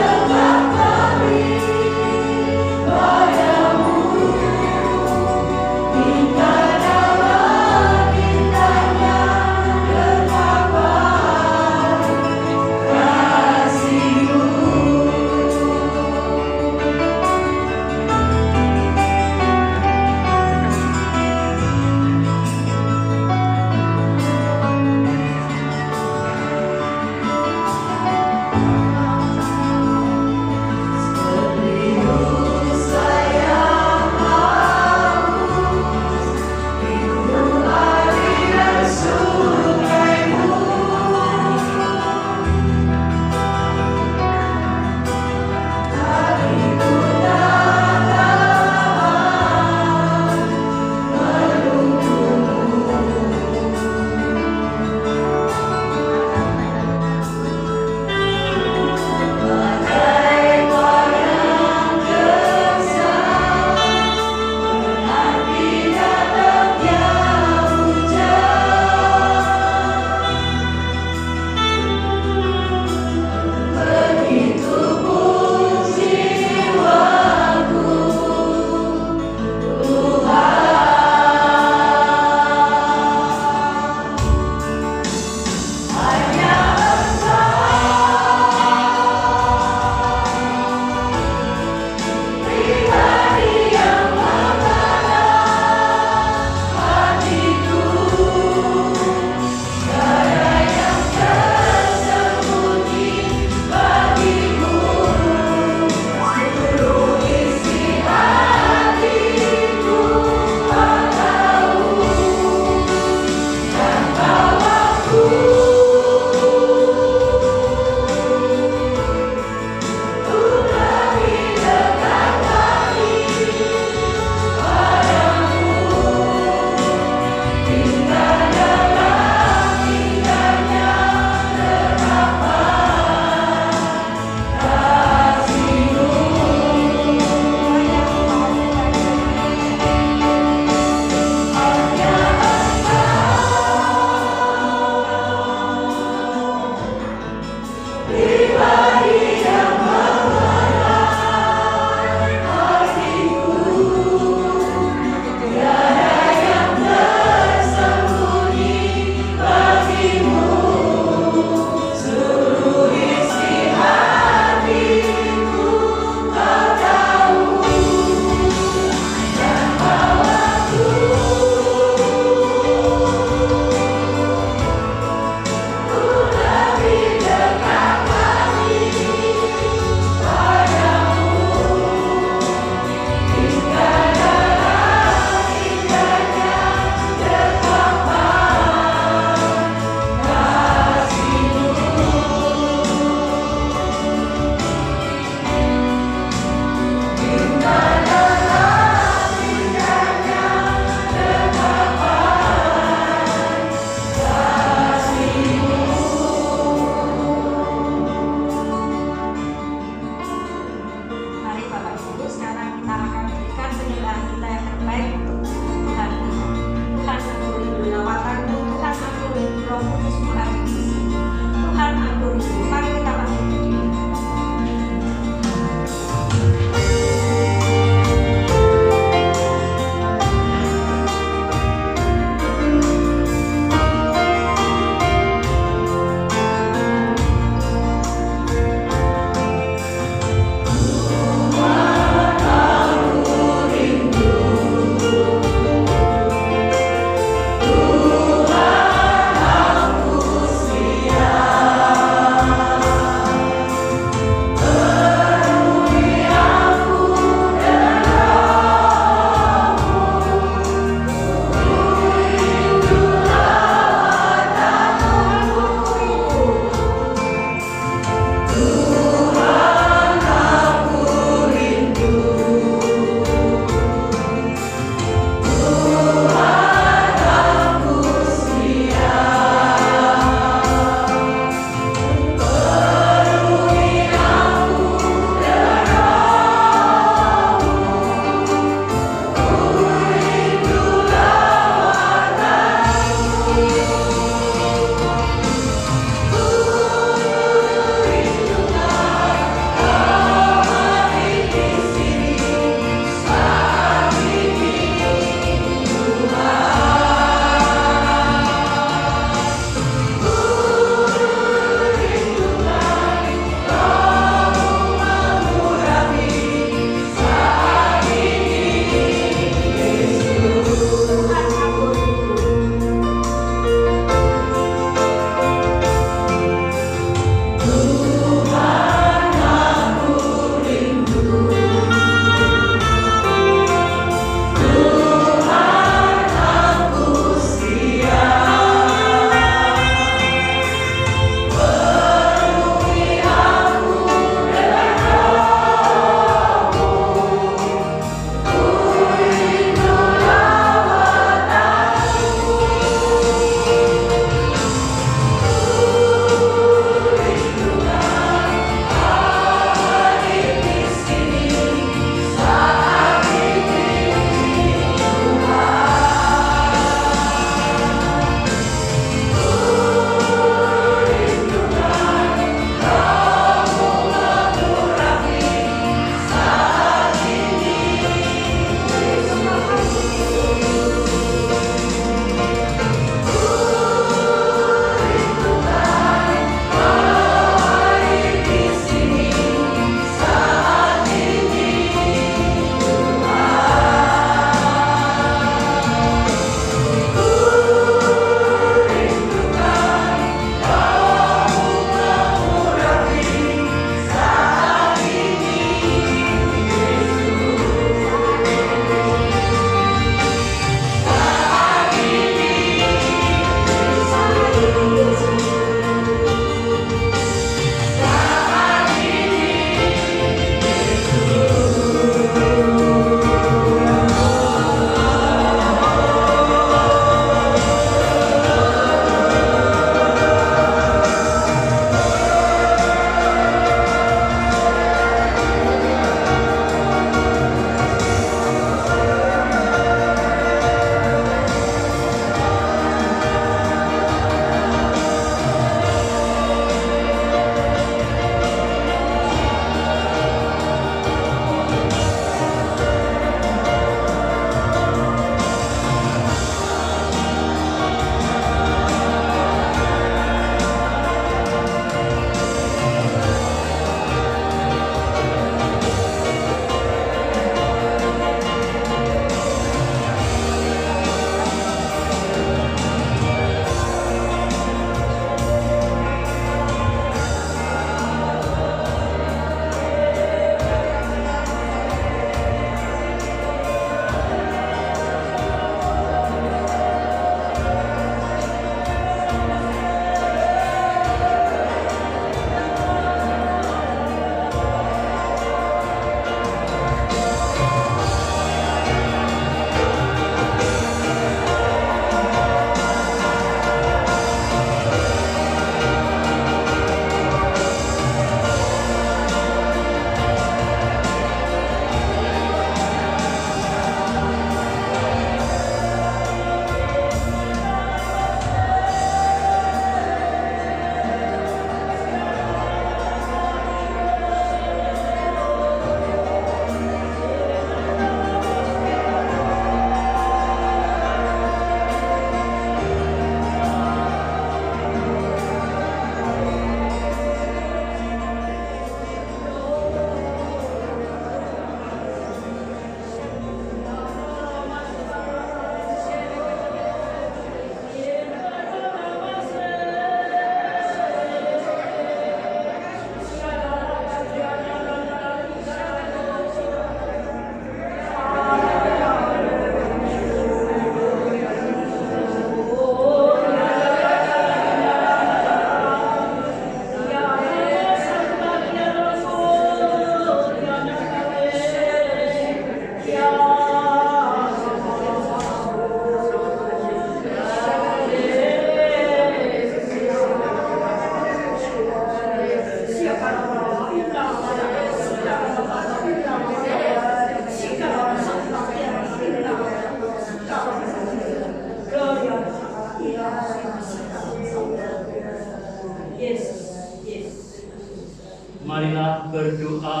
Marilah berdoa.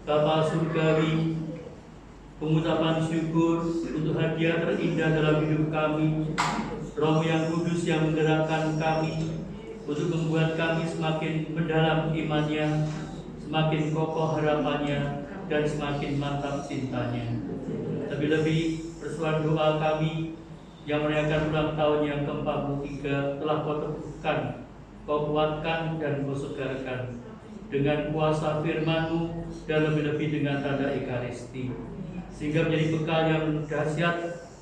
Bapa surgawi, pengucapan syukur untuk hadiah terindah dalam hidup kami, Roh yang kudus yang menggerakkan kami untuk membuat kami semakin mendalam imannya, semakin kokoh harapannya, dan semakin mantap cintanya. Lebih-lebih persoalan doa kami yang merayakan ulang tahun yang ke-43 telah Kau teguhkan, Kau kuatkan, dan Kau segarkan dengan kuasa firman-Mu dan lebih-lebih dengan tanda Ekaristi, sehingga menjadi bekal yang dahsyat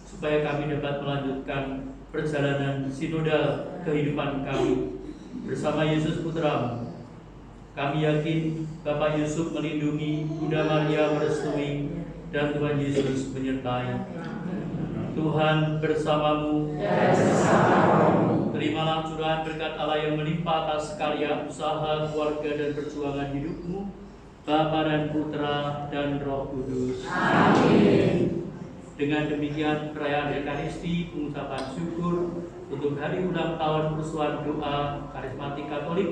supaya kami dapat melanjutkan perjalanan sinodal kehidupan kami bersama Yesus Putra-Mu. Kami yakin Bapak Yusuf melindungi, Bunda Maria merestui, dan Tuhan Yesus menyertai. Tuhan bersamamu. Terimalah curahan berkat Allah yang melimpah atas karya, usaha, keluarga, dan perjuangan hidupmu, Bapa dan Putra dan Roh Kudus. Amin. Dengan demikian perayaan Ekaristi, pengucapan syukur untuk hari ulang tahun Persekutuan Doa Karismatik Katolik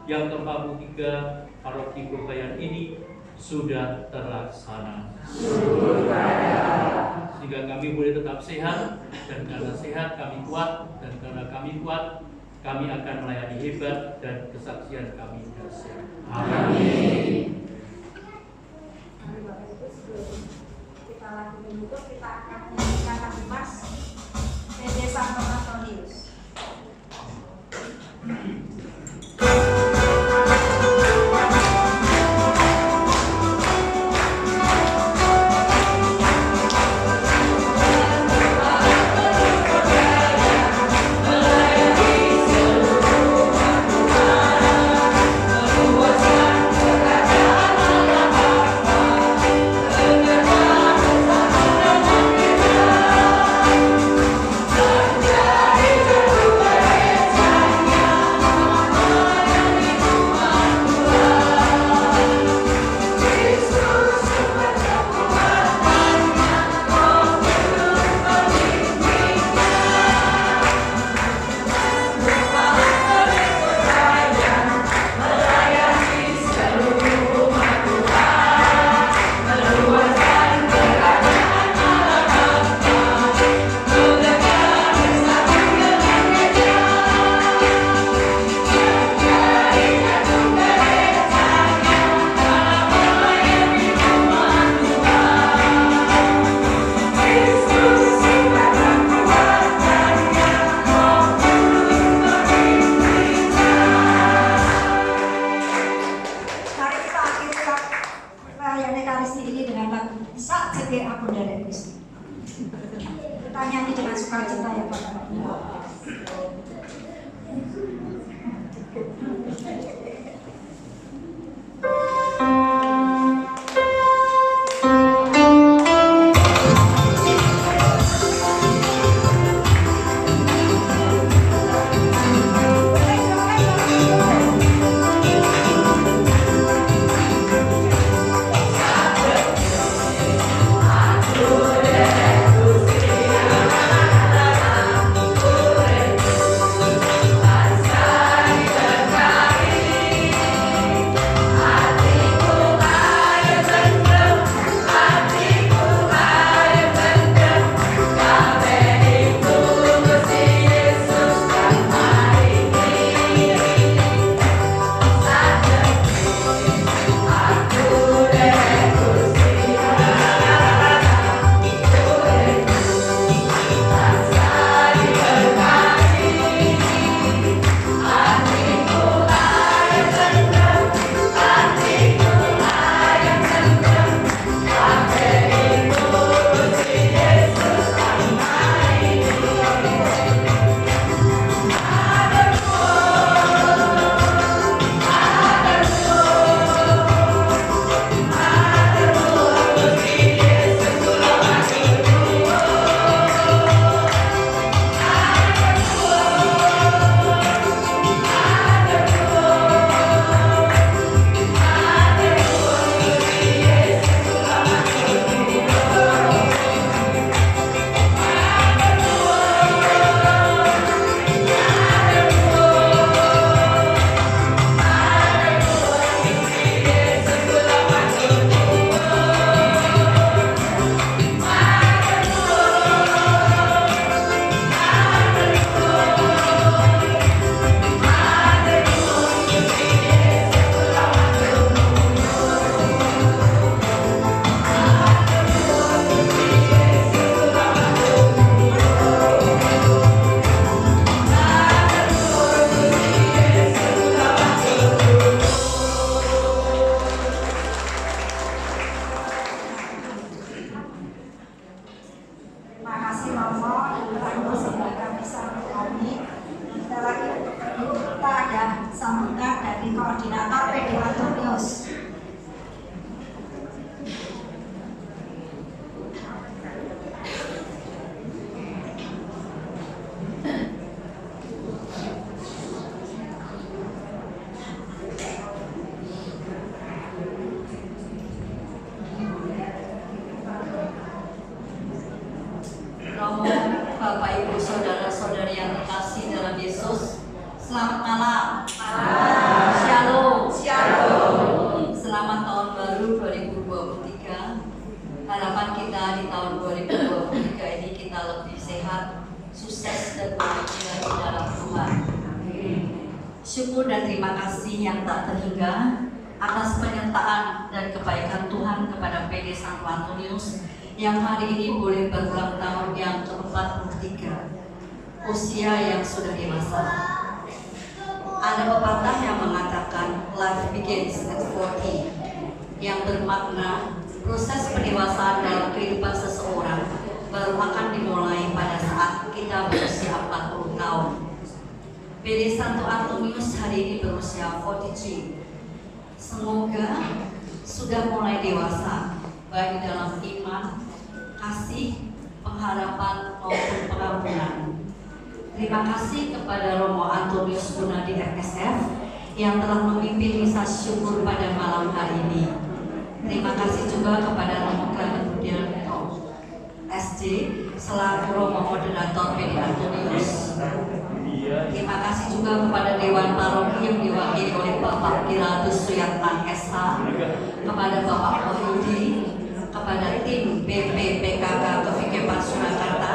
yang ke-43 Paroki Kobayan ini sudah terlaksana. Sehingga kami boleh tetap sehat, dan karena sehat kami kuat, dan karena kami kuat kami akan melayani hebat, dan kesaksian kami dahsyat. Amin. Mari Bapak Ibu, sebelum kita lagi menutup, kita akan menyanyikan lagu Mas Pede Santo Antonius. Terima sambutan dari Koordinator PD Antonius. Romo, Bapak Ibu, saudara-saudari yang terkasih dalam Yesus, selamat malam. Shalom. Selamat tahun baru 2023. Harapan kita di tahun 2023 ini kita lebih sehat, sukses dan bahagia di dalam Tuhan. Syukur dan terima kasih yang tak terhingga atas penyertaan dan kebaikan Tuhan kepada PD Santo Antonius yang hari ini boleh berulang tahun yang ke-43, usia yang sudah dewasa. Ada pepatah yang mengatakan life begins at 40, yang bermakna proses pendewasaan dalam kehidupan seseorang baru akan dimulai pada saat kita berusia 40 tahun. PD Santo Antonius hari ini berusia 43. Semoga sudah mulai dewasa, baik dalam iman, kasih, pengharapan maupun pengampunan. Terima kasih kepada Romo Antonius Gunadi FSF yang telah memimpin misa syukur pada malam hari ini. Terima kasih juga kepada Romo Clement Budianto SD selaku Romo Moderator PD Antonius. Terima kasih juga kepada Dewan Paroki yang diwakili oleh Bapak Giratus Suyatman SH, kepada Bapak Wahyudi, kepada tim BPPKK Kevikepan Surakarta,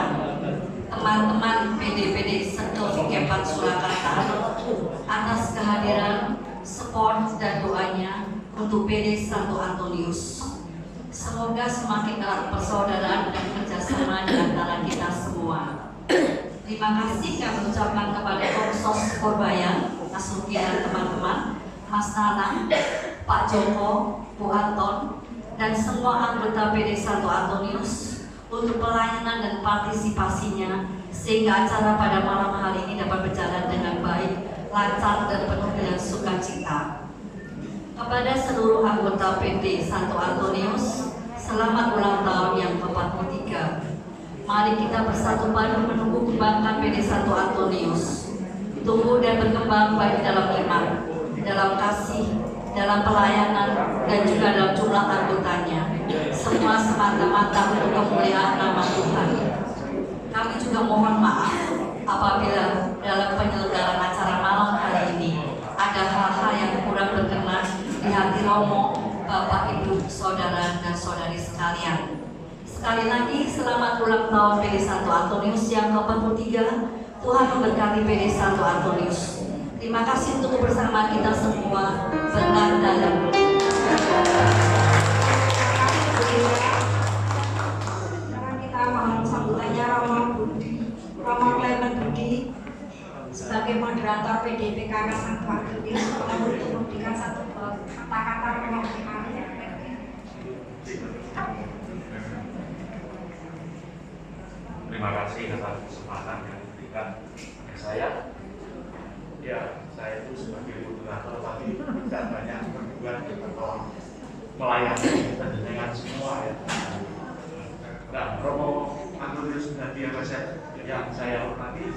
teman-teman PD-PD Kevikepan Surakarta atas kehadiran, support dan doanya untuk PD Santo Antonius. Semoga semakin erat persaudaraan dan kerjasama di antara kita semua. Terima kasih kami ucapkan kepada Komsos Korbayan, Mas Luki dan teman-teman, Mas Nanang, Pak Joko, Bu Anton, dan semua anggota PD Santo Antonius untuk pelayanan dan partisipasinya sehingga acara pada malam hari ini dapat berjalan dengan baik, lancar dan penuh dengan sukacita. Kepada seluruh anggota PD Santo Antonius, selamat ulang tahun yang ke-43. Mari kita bersatu padu menunggu kembangkan PD Santo Antonius, tumbuh dan berkembang baik dalam iman, dalam kasih, dalam pelayanan, dan juga dalam jumlah anggotanya. Semua semata-mata untuk kemuliaan nama Tuhan. Kami juga mohon maaf apabila dalam penyelenggaraan acara malam hari ini ada hal-hal yang kurang berkenan di hati Romo, Bapak, Ibu, Saudara, dan Saudari sekalian. Sekali lagi, selamat ulang tahun PD Santo Antonius yang ke-43. Tuhan memberkati PD Santo Antonius. Terima kasih untuk kebersamaan kita semua. Berkat dalam. Sekarang kita mohon sambutannya Romo Clement Budi sebagai moderator PDPKK Santo Antonius untuk memberikan satu kata-kata penghormatan. Terima kasih atas kesempatan yang diberikan kepada saya. Ya, saya itu sebagai moderator tapi tidak banyak berbuat atau melayani dengan semua ya. Nah, Romo Antonius Gunadi FSF yang saya hormati,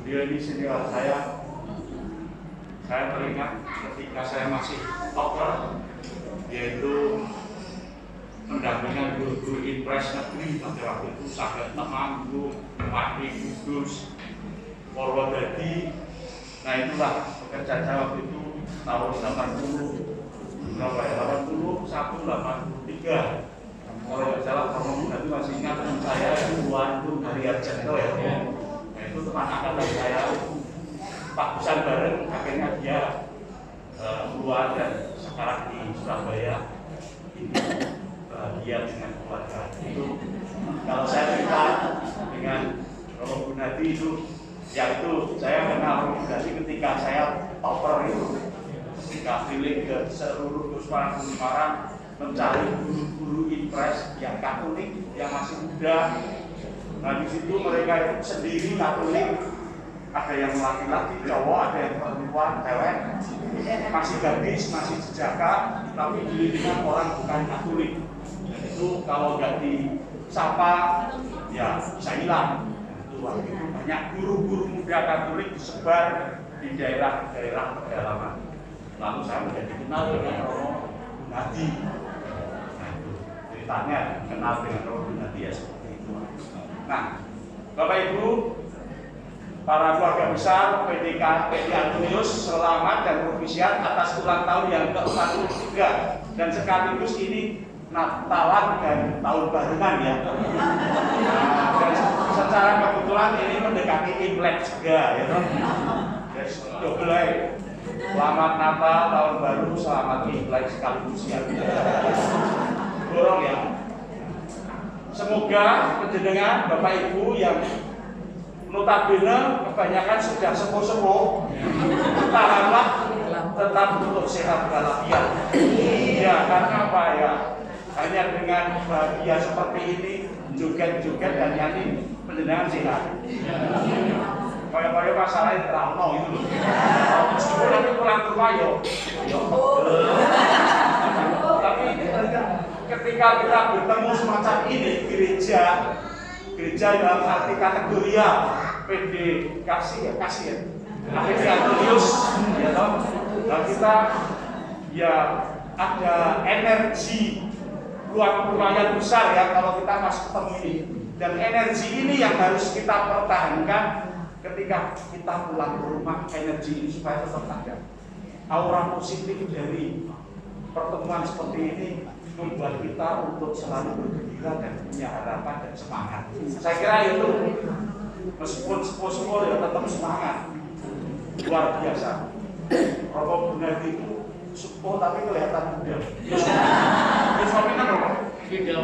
beliau ini senior saya. Saya teringat ketika saya masih dokter, yaitu pendampingan guru-guru impres negeri pada waktu itu Sahabat Teman, Bu Pakri, Gus, Purwodadi. Nah itulah pekerjaan saya waktu itu tahun 80 berapa ya? 81, 83. Kalau tidak salah Romo Gunadi masih ingat teman saya itu Bu Andung dari Arjento ya. Nah itu teman akan dari saya Pak Busan bareng, akhirnya dia keluar dan sekarang di Surabaya. Bahagia dengan keluarga itu. Kalau saya cerita dengan Romo Gunadi itu, ya itu saya kenal Romo Gunadi ketika saya toper itu, ketika keliling ke seluruh Semarang mencari guru-guru impres yang Katolik yang masih muda. Nah di situ mereka itu sendiri Katolik ada yang laki-laki, cowok, ada yang perempuan, cewek, masih gadis, masih jejaka, tapi di lingkungan orang bukan Katolik. Dan itu kalau nggak disapa, ya bisa hilang. Itu banyak guru-guru muda Katolik disebar di daerah-daerah pedalaman. Lalu saya menjadi kenal dengan Romo Gunadi. Nah, itu ceritanya kenal dengan Romo Gunadi ya seperti itu. Nah, Bapak Ibu, para keluarga besar PDK Antonius, selamat dan propisiat atas ulang tahun yang ke-43 dan sekaligus ini Natalan dan tahun barengan ya. Nah, dan secara kebetulan ini mendekati Imlek juga ya toh. Jadi double. Selamat Natal, tahun baru, selamat Imlek sekaligus ya. Dorong ya. Semoga penjenengan Bapak Ibu yang notabene kebanyakan sudah sepuh-sepuh, tahanlah tetap untuk sehat walafiat. Ya, karena apa ya? Hanya dengan bahagia seperti ini, joget-joget dan nyanyi, penjenengan sehat. Kaya-kaya masalahnya terang itu loh. Meskipun nanti pulang ke rumah yo. Tapi ketika kita bertemu semacam ini, gereja dalam arti kategori ya, PD kasih ya, PD Antonius, ya toh. Nah kita ya ada energi lumayan besar ya kalau kita masih ketemu ini, dan energi ini yang harus kita pertahankan ketika kita pulang ke rumah, energi ini supaya tetap ada. Aura positif dari pertemuan seperti ini membuat kita untuk selalu bergembira dan punya harapan dan semangat. Saya kira itu, meskipun sepuh-sepuh ya tetap semangat. Luar biasa. Romo Gunadi itu sepuh tapi kelihatan muda. Terus suaminya berapa? Sudah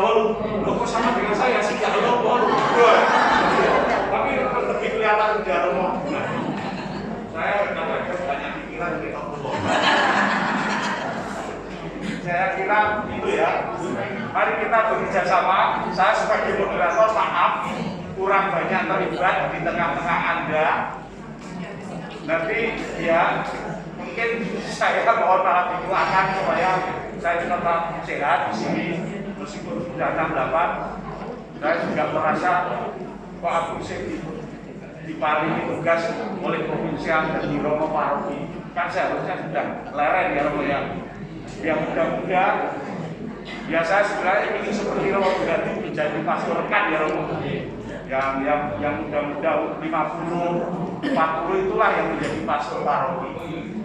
walu. Loh kok sama dengan saya sih? Ya Allah, walu. Tapi lebih kelihatan muda Romo Gunadi. Saya kadang-kadang banyak pikiran dari Allah. Saya kira itu ya. Mari kita bekerja sama. Saya sebagai moderator maaf kurang banyak terlibat di tengah-tengah Anda. Nanti ya mungkin saya mohon maaf dikeluarkan supaya saya tetap sehat di sini meskipun sudah 68. Saya juga merasa kok aku diparingi tugas oleh provinsial dan di Romo Paroki. Kan seharusnya sudah leren ya Romo ya. Yang muda-muda, ya saya sebenarnya ingin seperti Romo Gunadi menjadi pastor rekan ya Romo. Yang muda-muda 50, 40 itulah yang menjadi pastor paroki.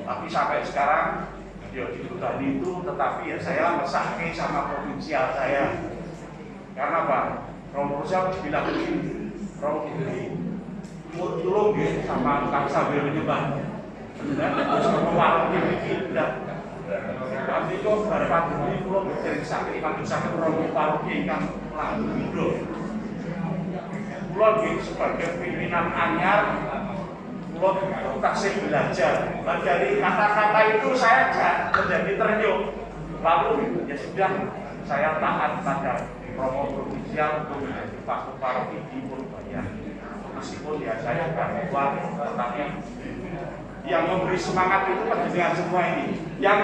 Tapi sampai sekarang ya di Gunadi itu, tetapi ya saya mesake sama provinsial saya. Karena apa? Romo Provinsial bilang begini, Romo Gunadi tolong ya sama Kang Sambil menyebar. Dan terus Romo Paroki ini udah nanti kok pada ini pulau dari sakit iman sakit Romo Paroki yang lalu itu pulau sebagai pimpinan anyar pulau kasih belajar. Dan dari kata-kata itu saya menjadi ternyuh. Lalu ya sudah saya taat pada Romo Provinsial untuk menjadi pastor paroki di Purbaya. Meskipun ya saya bukan kuat, tetapi yang memberi semangat itu penjenengan semua ini. Yang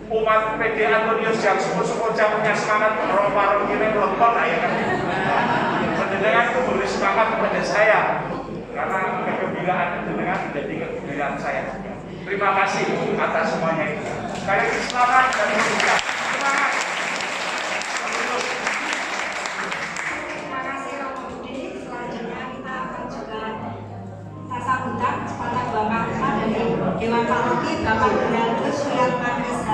umat PD Antonius yang sepuh-sepuh punya semangat Romo Paroki ini melempar ya kan. Penjenengan itu memberi semangat kepada saya karena kegembiraan penjenengan menjadi kegembiraan saya. Terima kasih atas semuanya itu. Sekali lagi semangat dan semangat. Terima kasih Romo Budi. Selanjutnya kita akan juga sambutan sepatah dua kata dari Dewan Paroki Bapak Gunadi Suyatman SH.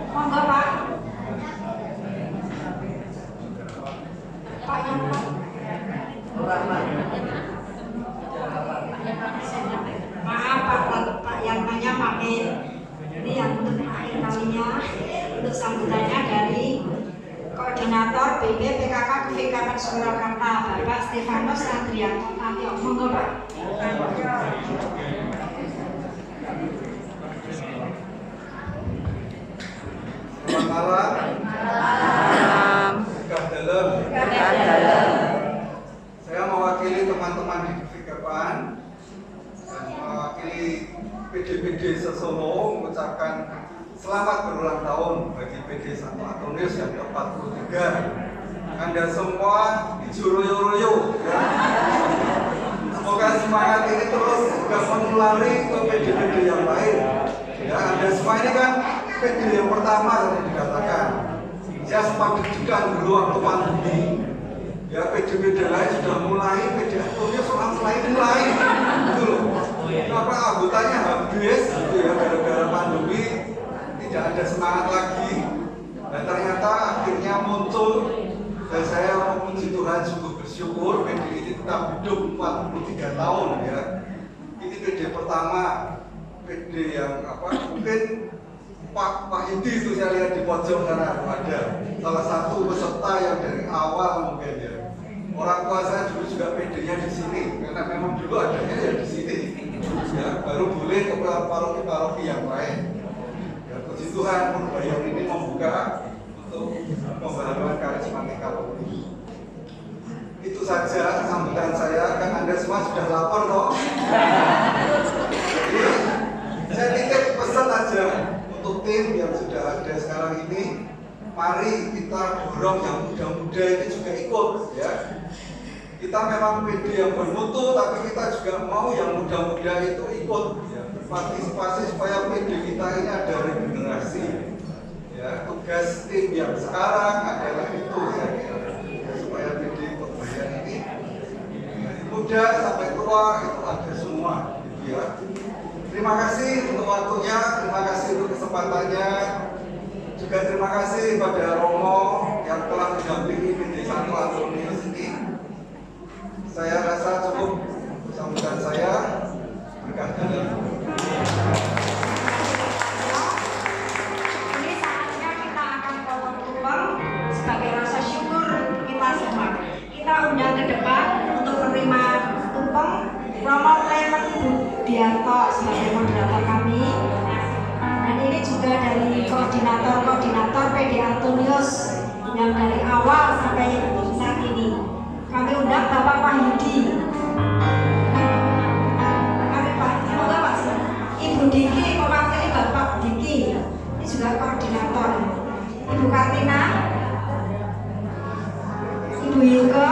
Monggo Pak. Pak yang maaf Pak yang banyak makin ini yang untuk akhir kalinya untuk sambutannya dari Koordinator BB PKK Kevikaman Surakarta Bapak Stefanus Andrianto Natio. Monggo Pak. Selamat malam. Saya mewakili teman-teman di Kevikaman PD Sesolo mengucapkan selamat berulang tahun bagi PD Santo Antonius yang ke-43. Anda semua dijuroyo-royo ya. Semoga semangat ini terus juga menulari ke PD yang lain. Ya, Anda semua ini kan PD yang pertama yang dikatakan. Saya sempat deg-degan dulu waktu pandemi. Ya, PD lain sudah mulai, PD Antonius mulai. Gitu loh. Kenapa anggotanya habis gitu ya, gara-gara pandemi tidak ada semangat lagi. Dan ternyata akhirnya muncul, dan saya memuji Tuhan sungguh bersyukur PD ini tetap hidup 43 tahun ya. Ini PD pertama, PD yang mungkin Pak Hidi itu saya lihat di pojok sana ada salah satu peserta yang dari awal mungkin ya. Orang tua saya dulu juga PD-nya di sini karena memang dulu adanya ya di sini. Ya, baru boleh ke paroki-paroki yang lain. Ya, puji Tuhan Purbayan ini membuka untuk pembaharuan karismatika. Itu saja sambutan saya, kan Anda semua sudah lapor toh. Jadi saya titip pesan aja untuk tim yang sudah ada sekarang ini, mari kita dorong yang muda-muda ini juga ikut ya. Kita memang PD yang bermutu, tapi kita juga mau yang muda-muda itu ikut ya, berpartisipasi supaya PD kita ini ada regenerasi. Ya, tugas tim yang sekarang adalah itu saya kira, supaya PD Purbayan ini dari muda sampai tua itu ada semua gitu ya. Terima kasih untuk waktunya, terima kasih untuk kesempatannya, juga terima kasih pada Romo yang telah mendampingi PD Santo Antonius ini. Saya rasa cukup sambutan saya, berkah dalam. Ini saatnya kita akan potong tumpeng sebagai rasa syukur kita semua. Kita undang ke depan untuk menerima tumpeng Romo Clement Budiarto sebagai moderator kami. Dan ini juga dari koordinator PD Antonius yang dari awal sampai saat ini. Kami undang Bapak Wahyudi. Kami Pak, semoga Pak Ibu Diki mewakili Bapak Diki. Ini juga koordinator. Ibu Kartina, Ibu Yuko,